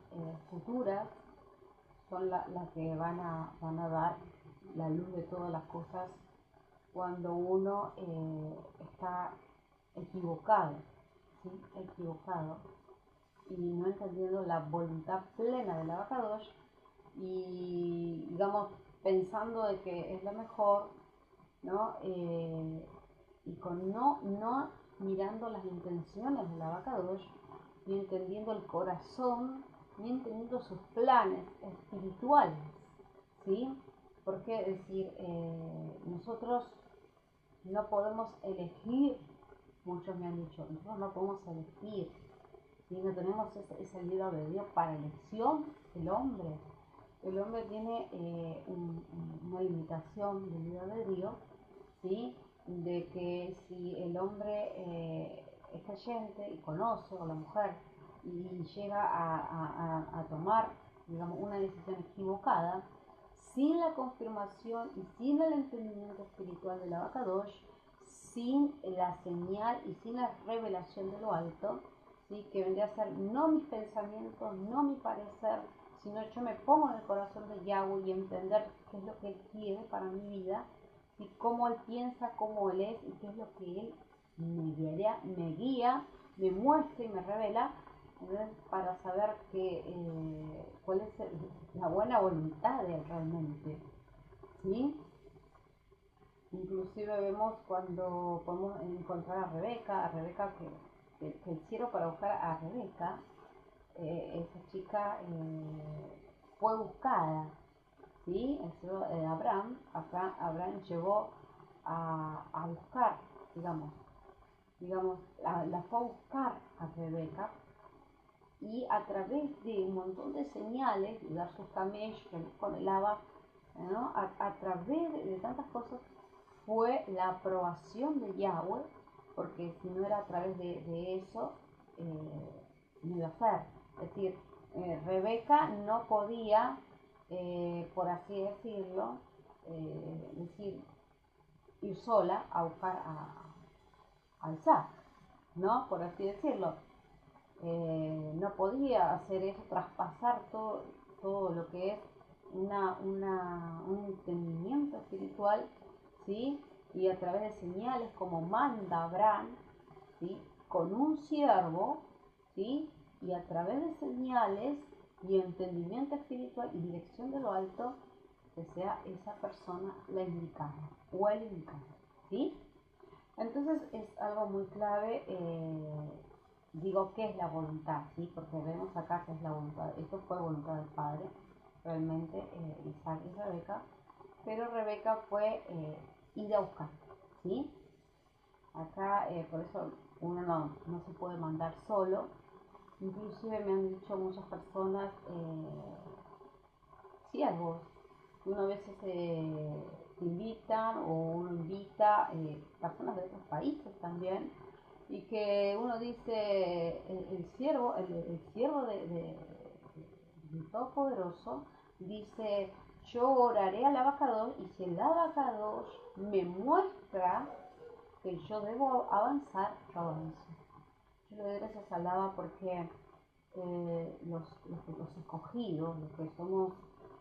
futuras son las que van a dar la luz de todas las cosas cuando uno está equivocado, ¿sí? Equivocado y no entendiendo la voluntad plena del abacadosh y digamos pensando de que es lo mejor, ¿no? Y con no mirando las intenciones del abacadosh, ni entendiendo el corazón, ni entendiendo sus planes espirituales, ¿sí? Porque decir, nosotros no podemos elegir, muchos me han dicho, nosotros no podemos elegir, ¿sí? No tenemos ese libre albedrío para elección del hombre. El hombre tiene una limitación de libre albedrío, ¿sí? De que si el hombre es creyente y conoce, o la mujer, y llega a tomar, digamos, una decisión equivocada, sin la confirmación y sin el entendimiento espiritual del abacadosh, sin la señal y sin la revelación de lo alto, ¿sí? Que vendría a ser no mis pensamientos, no mi parecer, sino yo me pongo en el corazón de Yahweh y entender qué es lo que Él quiere para mi vida, y cómo Él piensa, cómo Él es y qué es lo que Él me guía, me muestra y me revela, para saber cuál es la buena voluntad de Él realmente, ¿sí? Inclusive vemos cuando podemos encontrar a Rebeca que el cielo para buscar a Rebeca, esa chica fue buscada, ¿sí? El cielo de Abraham llevó a buscar, digamos la fue a buscar a Rebeca, y a través de un montón de señales, de dar sus camellos con el Abba, ¿no? A través de tantas cosas fue la aprobación de Yahweh, porque si no era a través de eso, no iba a ser. Es decir, Rebeca no podía, por así decirlo, ir sola a buscar a Isaac, ¿no? Por así decirlo. No podía hacer eso, traspasar todo lo que es un entendimiento espiritual, ¿sí? Y a través de señales como manda Abraham, ¿sí? Con un siervo, ¿sí? Y a través de señales y entendimiento espiritual y dirección de lo alto, que sea esa persona la indicada o el indicado, ¿sí? Entonces es algo muy clave, digo, ¿qué es la voluntad? ¿Sí? Porque vemos acá que es la voluntad, esto fue voluntad del Padre, realmente, Isaac y Rebeca, pero Rebeca fue ir a buscar, ¿sí? Acá, por eso uno no se puede mandar solo, inclusive me han dicho muchas personas, siervos, que uno a veces te invitan o uno invita personas de otros países también, y que uno dice el siervo del Todopoderoso dice: yo oraré al abacadosh, y si el abacadosh me muestra que yo debo avanzar, yo avanzo. Yo le doy gracias al Abba porque los escogidos, los que somos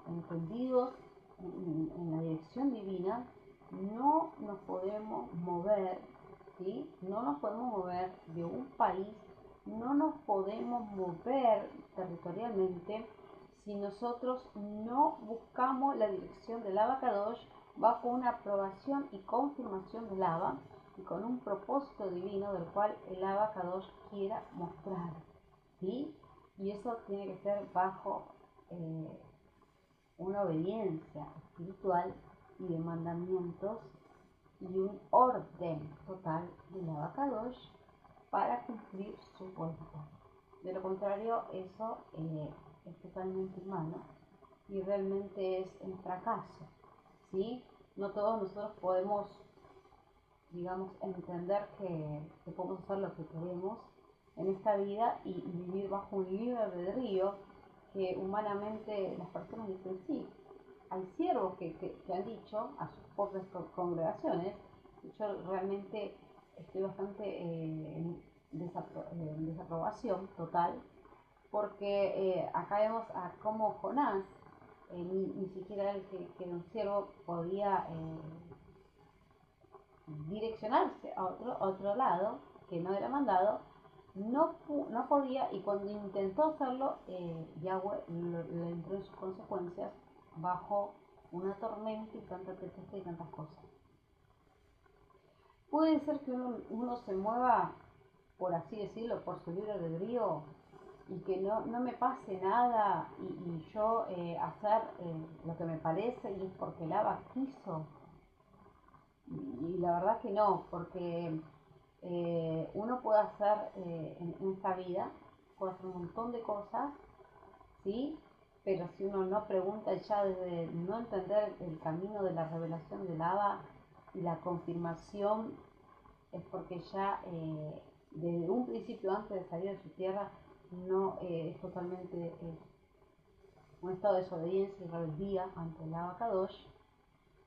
entendidos en la dirección divina, no nos podemos mover ¿sí? No nos podemos mover de un país, no nos podemos mover territorialmente si nosotros no buscamos la dirección del Abacadosh bajo una aprobación y confirmación del Abba y con un propósito divino del cual el Abacadosh quiera mostrar, ¿sí? Y eso tiene que ser bajo una obediencia espiritual y de mandamientos y un orden total del Abacadosh para cumplir su voluntad. De lo contrario, eso es totalmente humano y realmente es un fracaso, ¿sí? No todos nosotros podemos, digamos, entender que podemos hacer lo que queremos en esta vida y vivir bajo un libre albedrío que humanamente las personas dicen sí. Hay siervos que han dicho a sus propias congregaciones, yo realmente estoy bastante en desaprobación total, porque acá vemos a cómo Jonás, ni siquiera él que era un siervo, podía direccionarse a otro lado, que no era mandado, no podía, y cuando intentó hacerlo, Yahweh le entró en sus consecuencias bajo una tormenta y tanta tempestad y tantas cosas. Puede ser que uno se mueva, por así decirlo, por su libre albedrío y que no me pase nada y yo hacer lo que me parece y es porque el Abba quiso. Y la verdad que no, porque uno puede hacer en esta vida, puede hacer un montón de cosas, ¿sí? Pero si uno no pregunta ya desde no entender el camino de la revelación del Abba y la confirmación, es porque ya desde un principio, antes de salir de su tierra, no es totalmente un estado de desobediencia y rebeldía ante el Abacadosh.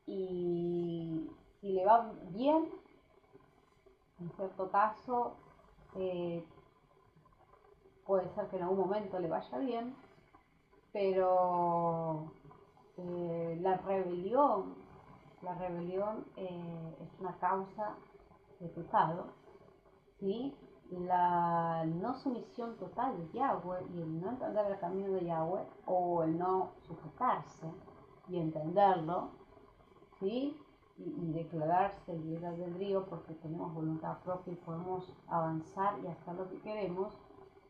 Y si le va bien, en cierto caso, eh, puede ser que en algún momento le vaya bien, pero la rebelión es una causa de pecado, ¿sí? La no sumisión total de Yahweh y el no entender el camino de Yahweh o el no sujetarse y entenderlo, ¿sí? Y declararse libre albedrío porque tenemos voluntad propia y podemos avanzar y hacer lo que queremos,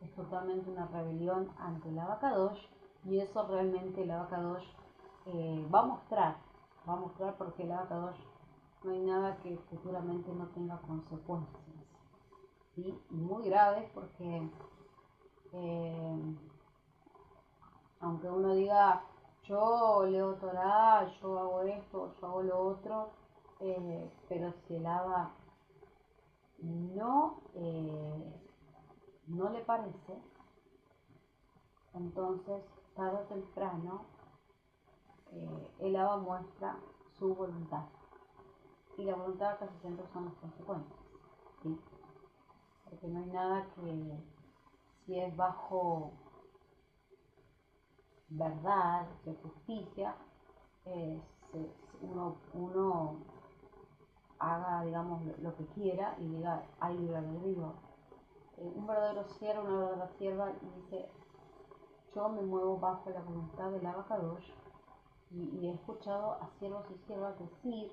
es totalmente una rebelión ante el Abacadosh, y eso realmente el Abacadosh va a mostrar porque el Abacadosh no hay nada que futuramente no tenga consecuencias, ¿sí? Y muy graves porque eh, aunque uno diga yo leo Torah, yo hago esto, yo hago lo otro, pero si el Abba no le parece, entonces tarde o temprano el Abba muestra su voluntad. Y la voluntad casi siempre son las consecuencias, ¿sí? Porque no hay nada que, si es bajo verdad, de justicia, eh, uno haga, digamos, lo que quiera y diga, hay libre albedrío. Un verdadero siervo, una verdadera sierva dice, yo me muevo bajo la voluntad del Abacadosh, y he escuchado a siervos y siervas decir,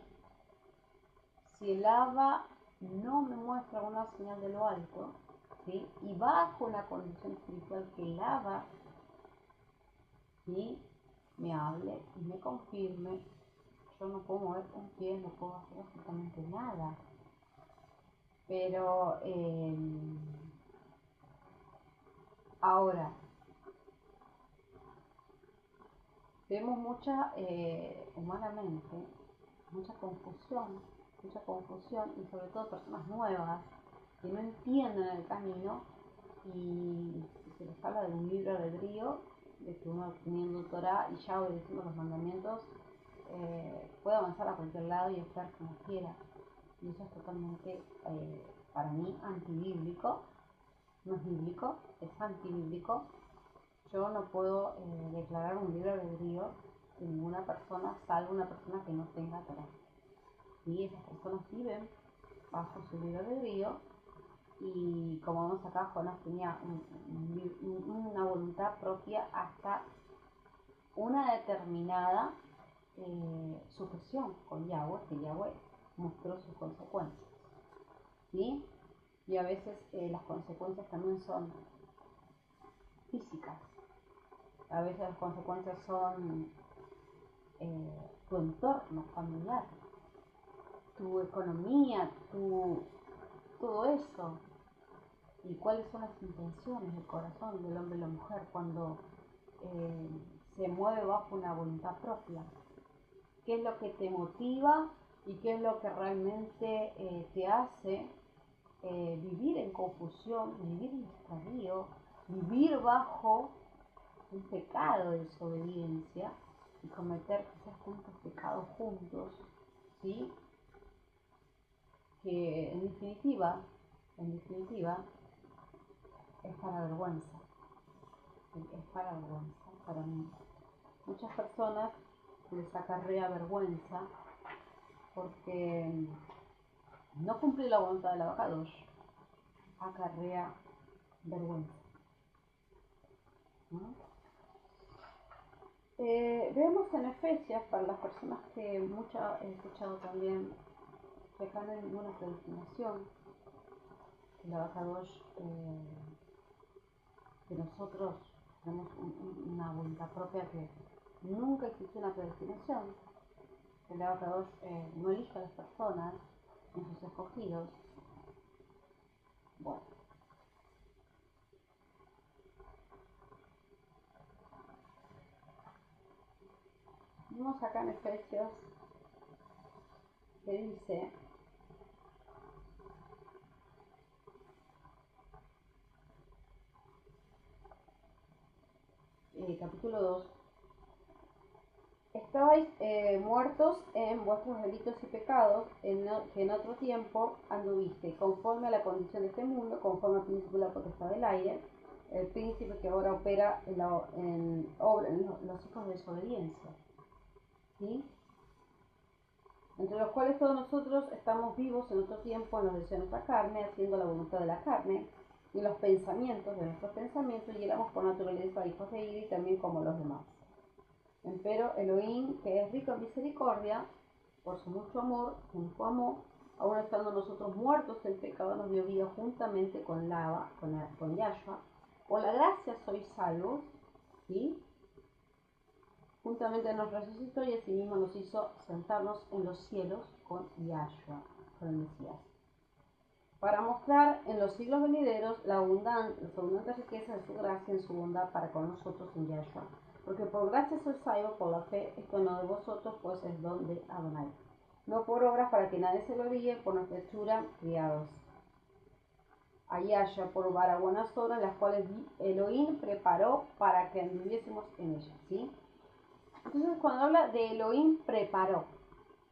si el Abba no me muestra una señal de lo alto, ¿sí? Y bajo una condición espiritual que el Abba, ¿sí?, me hable y me confirme, yo no puedo mover un pie, no puedo hacer absolutamente nada. Pero ahora, vemos humanamente, mucha confusión y sobre todo personas nuevas que no entienden el camino y se les habla de un libre albedrío, de que uno teniendo Torah y ya obedeciendo los mandamientos puede avanzar a cualquier lado y hacer como quiera. Y eso es totalmente, para mí, antibíblico. No es bíblico, es antibíblico. Yo no puedo declarar un libre albedrío de ninguna persona, salvo una persona que no tenga Torah. Y esas personas viven bajo su libre albedrío. Y como vemos acá, Jonás tenía una voluntad propia hasta una determinada sujeción con Yahweh, que Yahweh mostró sus consecuencias, ¿sí? Y a veces las consecuencias también son físicas, a veces las consecuencias son tu entorno familiar, tu economía, todo eso. Y cuáles son las intenciones del corazón del hombre y la mujer cuando se mueve bajo una voluntad propia. ¿Qué es lo que te motiva y qué es lo que realmente te hace vivir en confusión, vivir en extravío, vivir bajo un pecado de desobediencia y cometer quizás tantos pecados juntos, ¿sí? Que en definitiva es para vergüenza, para mí. Muchas personas les acarrea vergüenza porque no cumplir la voluntad del Abacadosh acarrea vergüenza, ¿no? Vemos en Efesios, para las personas que muchas he escuchado también, que acá no hay ninguna predestinación, que el Abacadosh, que nosotros tenemos una voluntad propia, que nunca existe una predestinación, que el Abacadosh no elige a las personas en sus escogidos. Bueno, vimos acá en Efesios que dice capítulo 2: estabais muertos en vuestros delitos y pecados, que en otro tiempo anduviste, conforme a la condición de este mundo, conforme al príncipe de la potestad del aire, el príncipe que ahora opera en los hijos de desobediencia, ¿sí? Entre los cuales todos nosotros estamos vivos en otro tiempo en los deseos de nuestra carne, haciendo la voluntad de la carne, y los pensamientos de nuestros pensamientos, y éramos por naturaleza hijos de ira y también como los demás. Empero Elohim, que es rico en misericordia, por su mucho amor, que nos amó, aun estando nosotros muertos en pecado, nos dio vida juntamente con Yahshua. Por la gracia sois salvos, ¿sí? Juntamente nos resucitó y asimismo nos hizo sentarnos en los cielos con Yahshua, con el Mesías, para mostrar en los siglos venideros las abundantes riquezas de su gracia en su bondad para con nosotros en Yahshua. Porque por gracia sois salvos por la fe, esto no de vosotros, pues es don de Adonai. No por obras para que nadie se gloríe, por nuestra hechura criados a Yahshua por buenas obras, las cuales Elohim preparó para que anduviésemos en ellas, ¿sí? Entonces, cuando habla de Elohim preparó,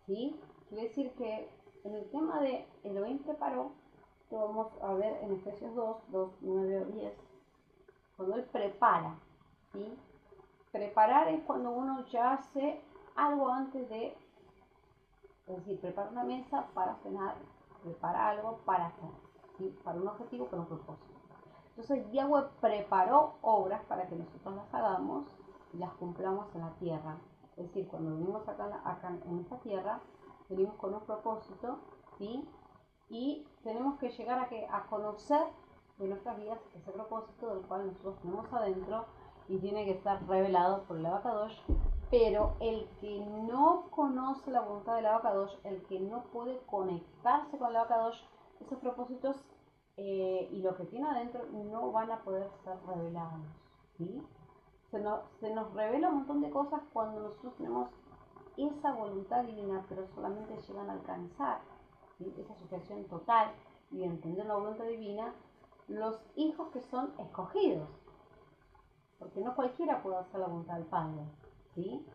¿sí? Quiere decir que en el tema de Elohim preparó, que vamos a ver en Efesios 2, 9 o 10, cuando él prepara, ¿sí? Preparar es cuando uno ya hace algo antes de, es decir, prepara una mesa para cenar, prepara algo para hacer, ¿sí? Para un objetivo, para un propósito. Entonces, Yahweh preparó obras para que nosotros las hagamos y las cumplamos en la tierra. Es decir, cuando venimos acá en esta tierra, venimos con un propósito, ¿sí? Y tenemos que llegar a conocer de nuestras vidas ese propósito del cual nosotros tenemos adentro y tiene que estar revelado por el Abacadosh. Pero el que no conoce la voluntad del Abacadosh, el que no puede conectarse con el Abacadosh, esos propósitos y lo que tiene adentro no van a poder ser revelados, ¿sí? Se nos revela un montón de cosas cuando nosotros tenemos esa voluntad divina, pero solamente llegan a alcanzar, ¿sí? Esa sujeción total y de entender la voluntad divina los hijos que son escogidos, porque no cualquiera puede hacer la voluntad del Padre, ¿sí?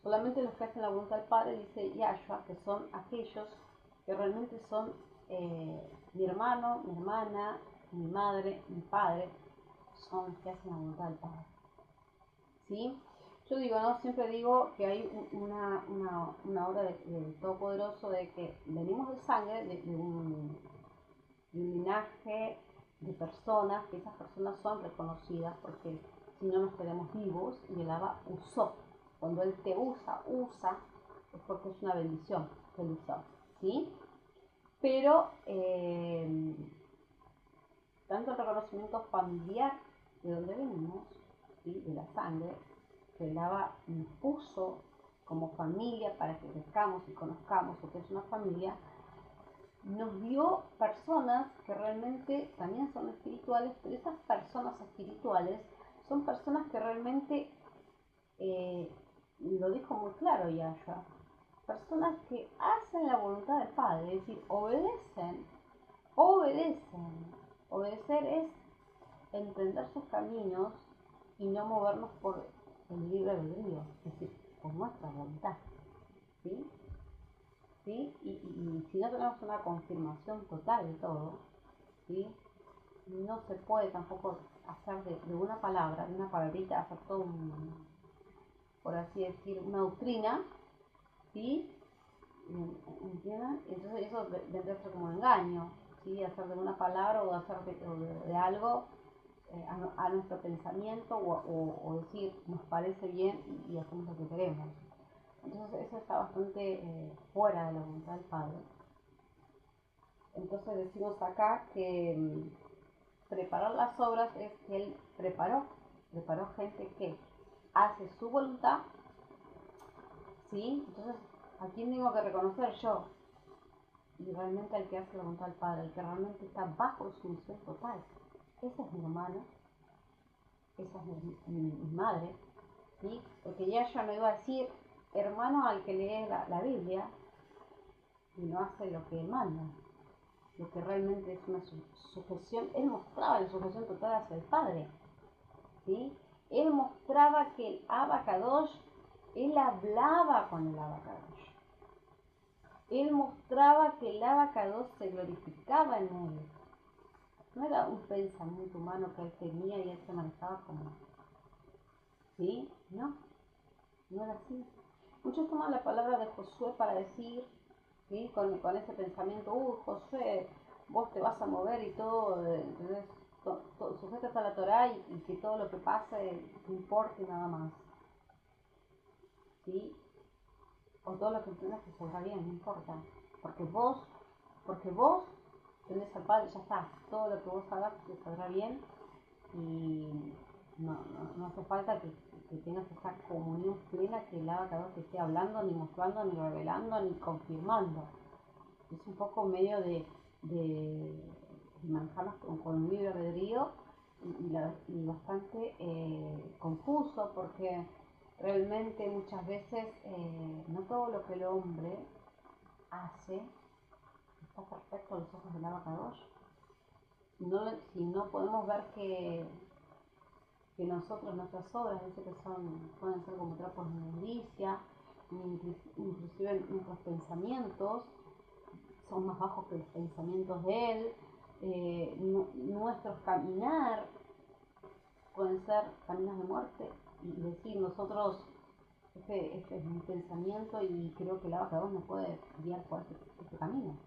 Solamente los que hacen la voluntad del Padre, dice Yahshua, que son aquellos que realmente son mi hermano, mi hermana, mi madre, mi padre, son los que hacen la voluntad del Padre, ¿sí? Yo digo, ¿no? Siempre digo que hay una obra del Todopoderoso de que venimos de sangre, de un linaje de personas, que esas personas son reconocidas porque si no nos quedamos vivos, y el Abba usó. Cuando Él te usa, es porque es una bendición que Él usó, ¿sí? Pero tanto el reconocimiento familiar de donde venimos, ¿sí? De la sangre, que el Abba nos puso como familia para que crezcamos y conozcamos lo que es una familia, nos dio personas que realmente también son espirituales, pero esas personas espirituales son personas que realmente, lo dijo muy claro Yahya, personas que hacen la voluntad del Padre, es decir, obedecen. Obedecer es entender sus caminos y no movernos por el libre albedrío, es decir, por nuestra voluntad, ¿sí? ¿Sí? Y si no tenemos una confirmación total de todo, ¿sí? No se puede tampoco hacer de una palabra, de una palabrita, hacer todo por así decir, una doctrina, ¿sí? ¿Entienden? Entonces eso vendría a ser como un engaño, ¿sí? Hacer de una palabra o hacer de algo a nuestro pensamiento o decir, nos parece bien y hacemos lo que queremos. Entonces eso está bastante fuera de la voluntad del Padre. Entonces decimos acá que preparar las obras es que Él preparó gente que hace su voluntad, ¿sí? Entonces, ¿a quién tengo que reconocer yo? Y realmente al que hace la voluntad del Padre, el que realmente está bajo su misión total. Ese es mi hermano, esa es mi madre, ¿sí? Porque ya no iba a decir hermano al que lee la Biblia y no hace lo que él manda, lo que realmente es una sujeción. Él mostraba la sujeción total hacia el Padre, ¿sí? Él mostraba que el Abacadosh, él hablaba con el Abacadosh. Él mostraba que el Abacadosh se glorificaba en él. No era un pensamiento humano que él tenía y él se manejaba como, ¿sí? No era así. Muchos toman la palabra de Josué para decir, ¿sí? Con ese pensamiento, Josué, vos te vas a mover y todo, entonces sujétate a la Torá y que todo lo que pase te importe nada más, ¿sí? O todo lo que entiendas que salga bien, no importa, porque vos tenés al Padre, ya está, todo lo que vos hagas te saldrá bien y no hace falta que tengas esa comunión plena que el Abacadosh te esté hablando, ni mostrando, ni revelando, ni confirmando. Es un poco medio de manejarnos con un libre albedrío y bastante confuso, porque realmente muchas veces no todo lo que el hombre hace está perfecto a los ojos del Abacadosh. Si no podemos ver que nosotros, nuestras obras, dice que pueden ser como trapos de inmundicia, inclusive nuestros pensamientos son más bajos que los pensamientos de Él, nuestros caminar pueden ser caminos de muerte, y decir nosotros, este es mi pensamiento y creo que el Abacadosh me puede guiar por este camino.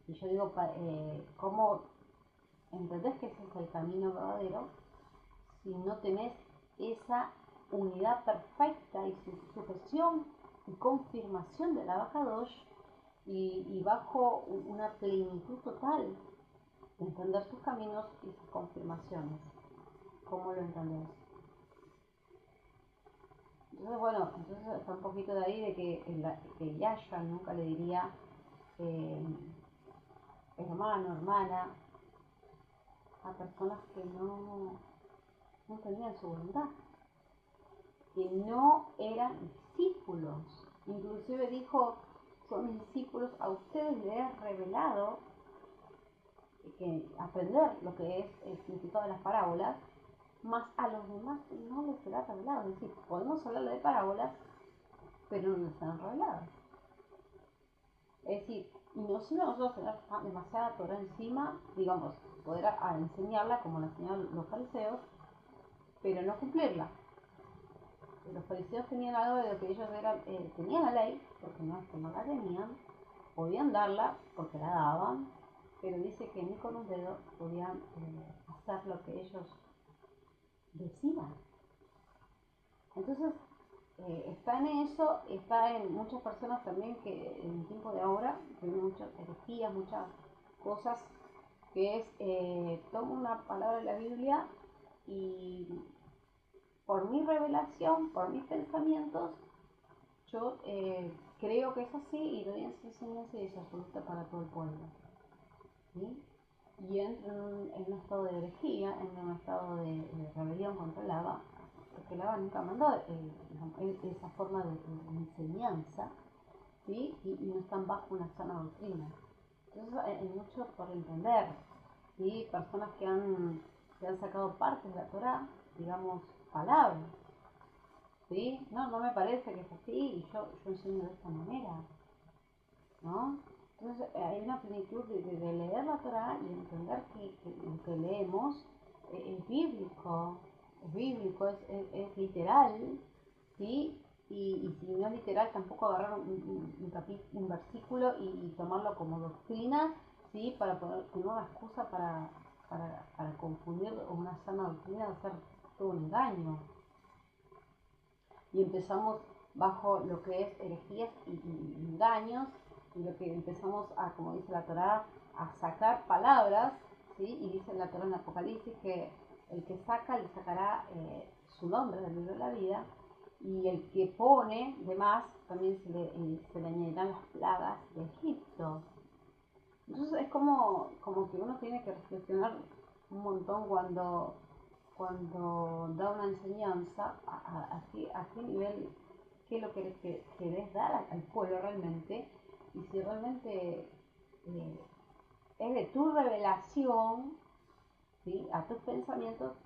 Y yo digo, ¿cómo entendés que ese es el camino verdadero si no tenés esa unidad perfecta y sujeción y confirmación del Abacadosh y bajo una plenitud total de entender sus caminos y sus confirmaciones? ¿Cómo lo entendés? Entonces, bueno, entonces está un poquito de ahí de que Yahya nunca le diría hermano, hermana a personas que no entendían su voluntad, que no eran discípulos. Inclusive dijo, son mis discípulos, a ustedes les he revelado que aprender lo que es el significado de las parábolas, más a los demás no les será revelado. Es decir, podemos hablarle de parábolas, pero no les serán reveladas. Es decir, y no solo nosotros tener demasiada Torah encima, digamos, poder enseñarla como la enseñaban los fariseos, pero no cumplirla. los fariseos tenían algo de lo que ellos eran, tenían la ley, porque no es que no la tenían, podían darla porque la daban, pero dice que ni con un dedo podían hacer lo que ellos decían. Entonces, está en eso, está en muchas personas también que en el tiempo de ahora tienen muchas herejías, muchas cosas, que es, tomo una palabra de la Biblia y por mi revelación, por mis pensamientos, yo creo que es así y doy esa enseñanza y es absoluta para todo el pueblo. ¿Sí? Y entro en un estado de herejía, en un estado de rebelión contra el Abba, porque el Abba nunca mandó esa forma de enseñanza, ¿sí? Y no están bajo una sana doctrina. Entonces hay mucho por entender, ¿sí? Personas que han sacado partes de la Torá, digamos, palabras, ¿sí? No me parece que es así y yo enseño de esta manera, ¿no? Entonces hay una plenitud de leer la Torá y entender que lo que leemos es bíblico, es literal, ¿sí? Y si no es literal, tampoco agarrar un versículo y tomarlo como doctrina, ¿sí? Para poner una excusa para confundir una sana doctrina de hacer todo un engaño. Y empezamos bajo lo que es herejías y engaños, y lo que empezamos a, como dice la Torá, a sacar palabras, ¿sí? Y dice la Torá en Apocalipsis que el que saca le sacará su nombre del libro de la vida, y el que pone de más también se le añadirán las plagas de Egipto. Entonces es como que uno tiene que reflexionar un montón cuando da una enseñanza, a qué nivel, qué es lo que querés dar al pueblo realmente, y si realmente es de tu revelación, ¿sí? A tus pensamientos,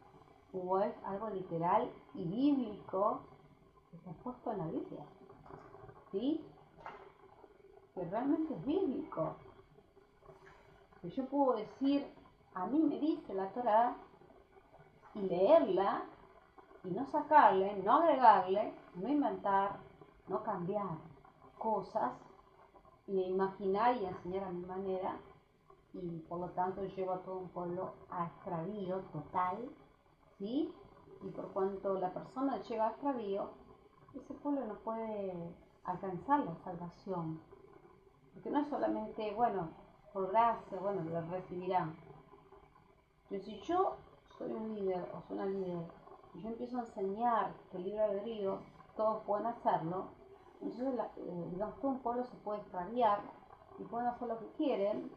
o es algo literal y bíblico que está puesto en la Biblia, ¿sí? Que realmente es bíblico. Que yo puedo decir, a mí me dice la Torá, y leerla, y no sacarle, no agregarle, no inventar, no cambiar cosas, y imaginar y enseñar a mi manera, y por lo tanto llevo a todo un pueblo a extravío total, ¿sí? Y por cuanto la persona llega a extravío, ese pueblo no puede alcanzar la salvación, porque no es solamente, bueno, por gracia, bueno, lo recibirán. Pero si yo soy un líder o soy una líder y yo empiezo a enseñar que el libre albedrío todos pueden hacerlo, entonces digamos, todo un pueblo se puede extraviar y pueden hacer lo que quieren,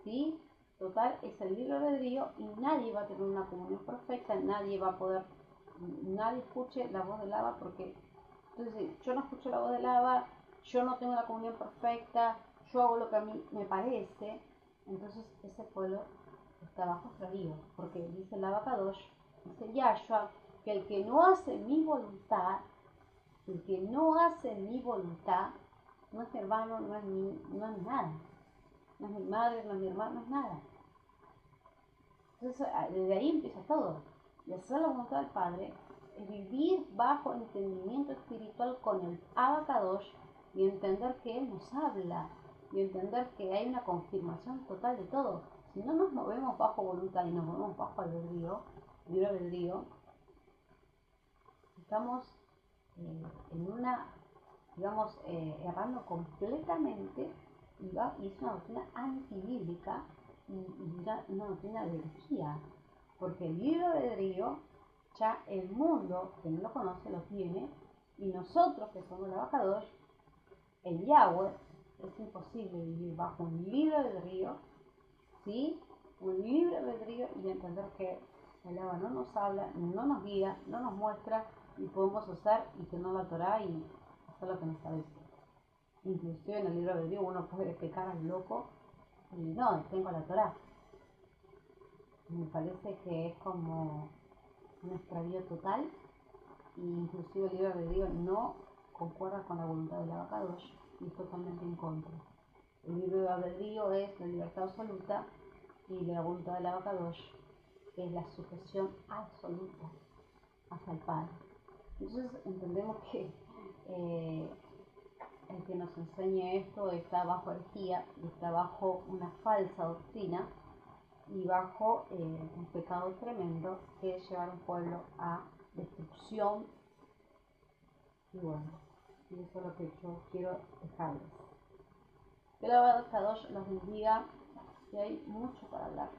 ¿sí? Total, es el libre albedrío y nadie va a tener una comunión perfecta, nadie va a poder, nadie escuche la voz del Abba, porque entonces yo no escucho la voz del Abba, yo no tengo la comunión perfecta, yo hago lo que a mí me parece, entonces ese pueblo está bajo extravío, porque dice el Abacadosh, dice Yahshua, que el que no hace mi voluntad, el que no hace mi voluntad, no es mi hermano, no es nada, no es mi madre, no es mi hermano, no es nada. Entonces desde ahí empieza todo, y hacer la voluntad del Padre es vivir bajo entendimiento espiritual con el Abacadosh y entender que Él nos habla, y entender que hay una confirmación total de todo. Si no nos movemos bajo voluntad y nos movemos bajo albedrío, libre albedrío, estamos en una, digamos, errando completamente, y es una doctrina antibíblica y una doctrina de herejía, porque el libre albedrío ya el mundo que no lo conoce lo tiene, y nosotros que somos la Abacadosh, el Yahweh, es imposible vivir bajo un libre albedrío, ¿sí? Un libre albedrío, y entender que el Abba no nos habla, no nos guía, no nos muestra, y podemos hacer y tener la Torá y hacer lo que nos parece. Inclusive en el libre albedrío uno puede pecar al loco y no, tengo la Torá. Me parece que es como un extravío total, y inclusive el libre albedrío no concuerda con la voluntad del Abacadosh y es totalmente en contra. El libre albedrío es la libertad absoluta, y la voluntad del Abacadosh es la sujeción absoluta hacia el Padre. Entonces, entender enseñe esto está bajo herejía, está bajo una falsa doctrina y bajo un pecado tremendo que es llevar a un pueblo a destrucción. Y bueno, y eso es lo que yo quiero dejarles. Que la verdad Kadosh los bendiga, y hay mucho para hablar,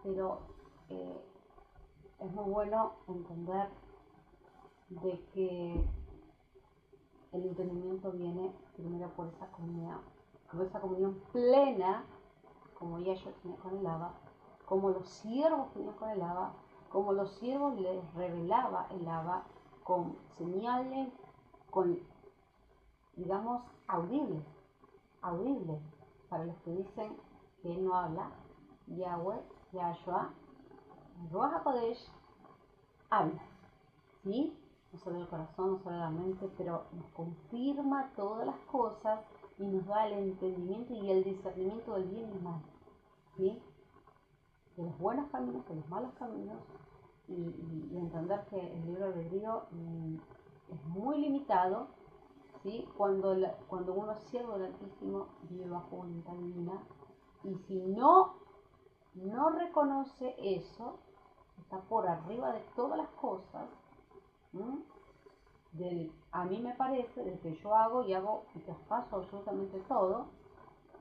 pero es muy bueno entender de que el entendimiento viene primero por esa comunión plena, como Yahshua tenía con el Abba, como los siervos tenían con el Abba, como los siervos les revelaba el Abba con señales, con, digamos, audibles, para los que dicen que él no habla. Yahweh, Yahshua, Ruach HaKodesh habla, ¿sí? No solo el corazón, no solo la mente, pero nos confirma todas las cosas y nos da el entendimiento y el discernimiento del bien y el mal, ¿sí? De los buenos caminos, de los malos caminos, y entender que el libre albedrío es muy limitado, ¿sí? Cuando uno es siervo del Altísimo, vive bajo voluntad divina, y si no reconoce eso, está por arriba de todas las cosas, a mí me parece, del que yo hago y traspaso absolutamente todo.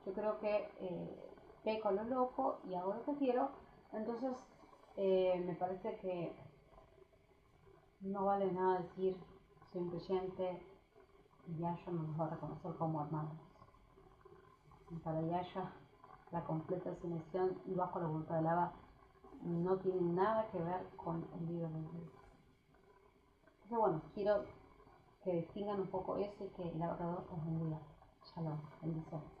Yo creo que peco a lo loco y hago lo que quiero, entonces me parece que no vale nada decir soy un creyente y Yahshua no nos va a reconocer como hermanos. Para Yahshua la completa asignación y bajo la voluntad del Abba no tiene nada que ver con el libre albedrío. Entonces bueno, quiero que distingan un poco eso y que el Abba los bendiga. Shalom, bendiciones.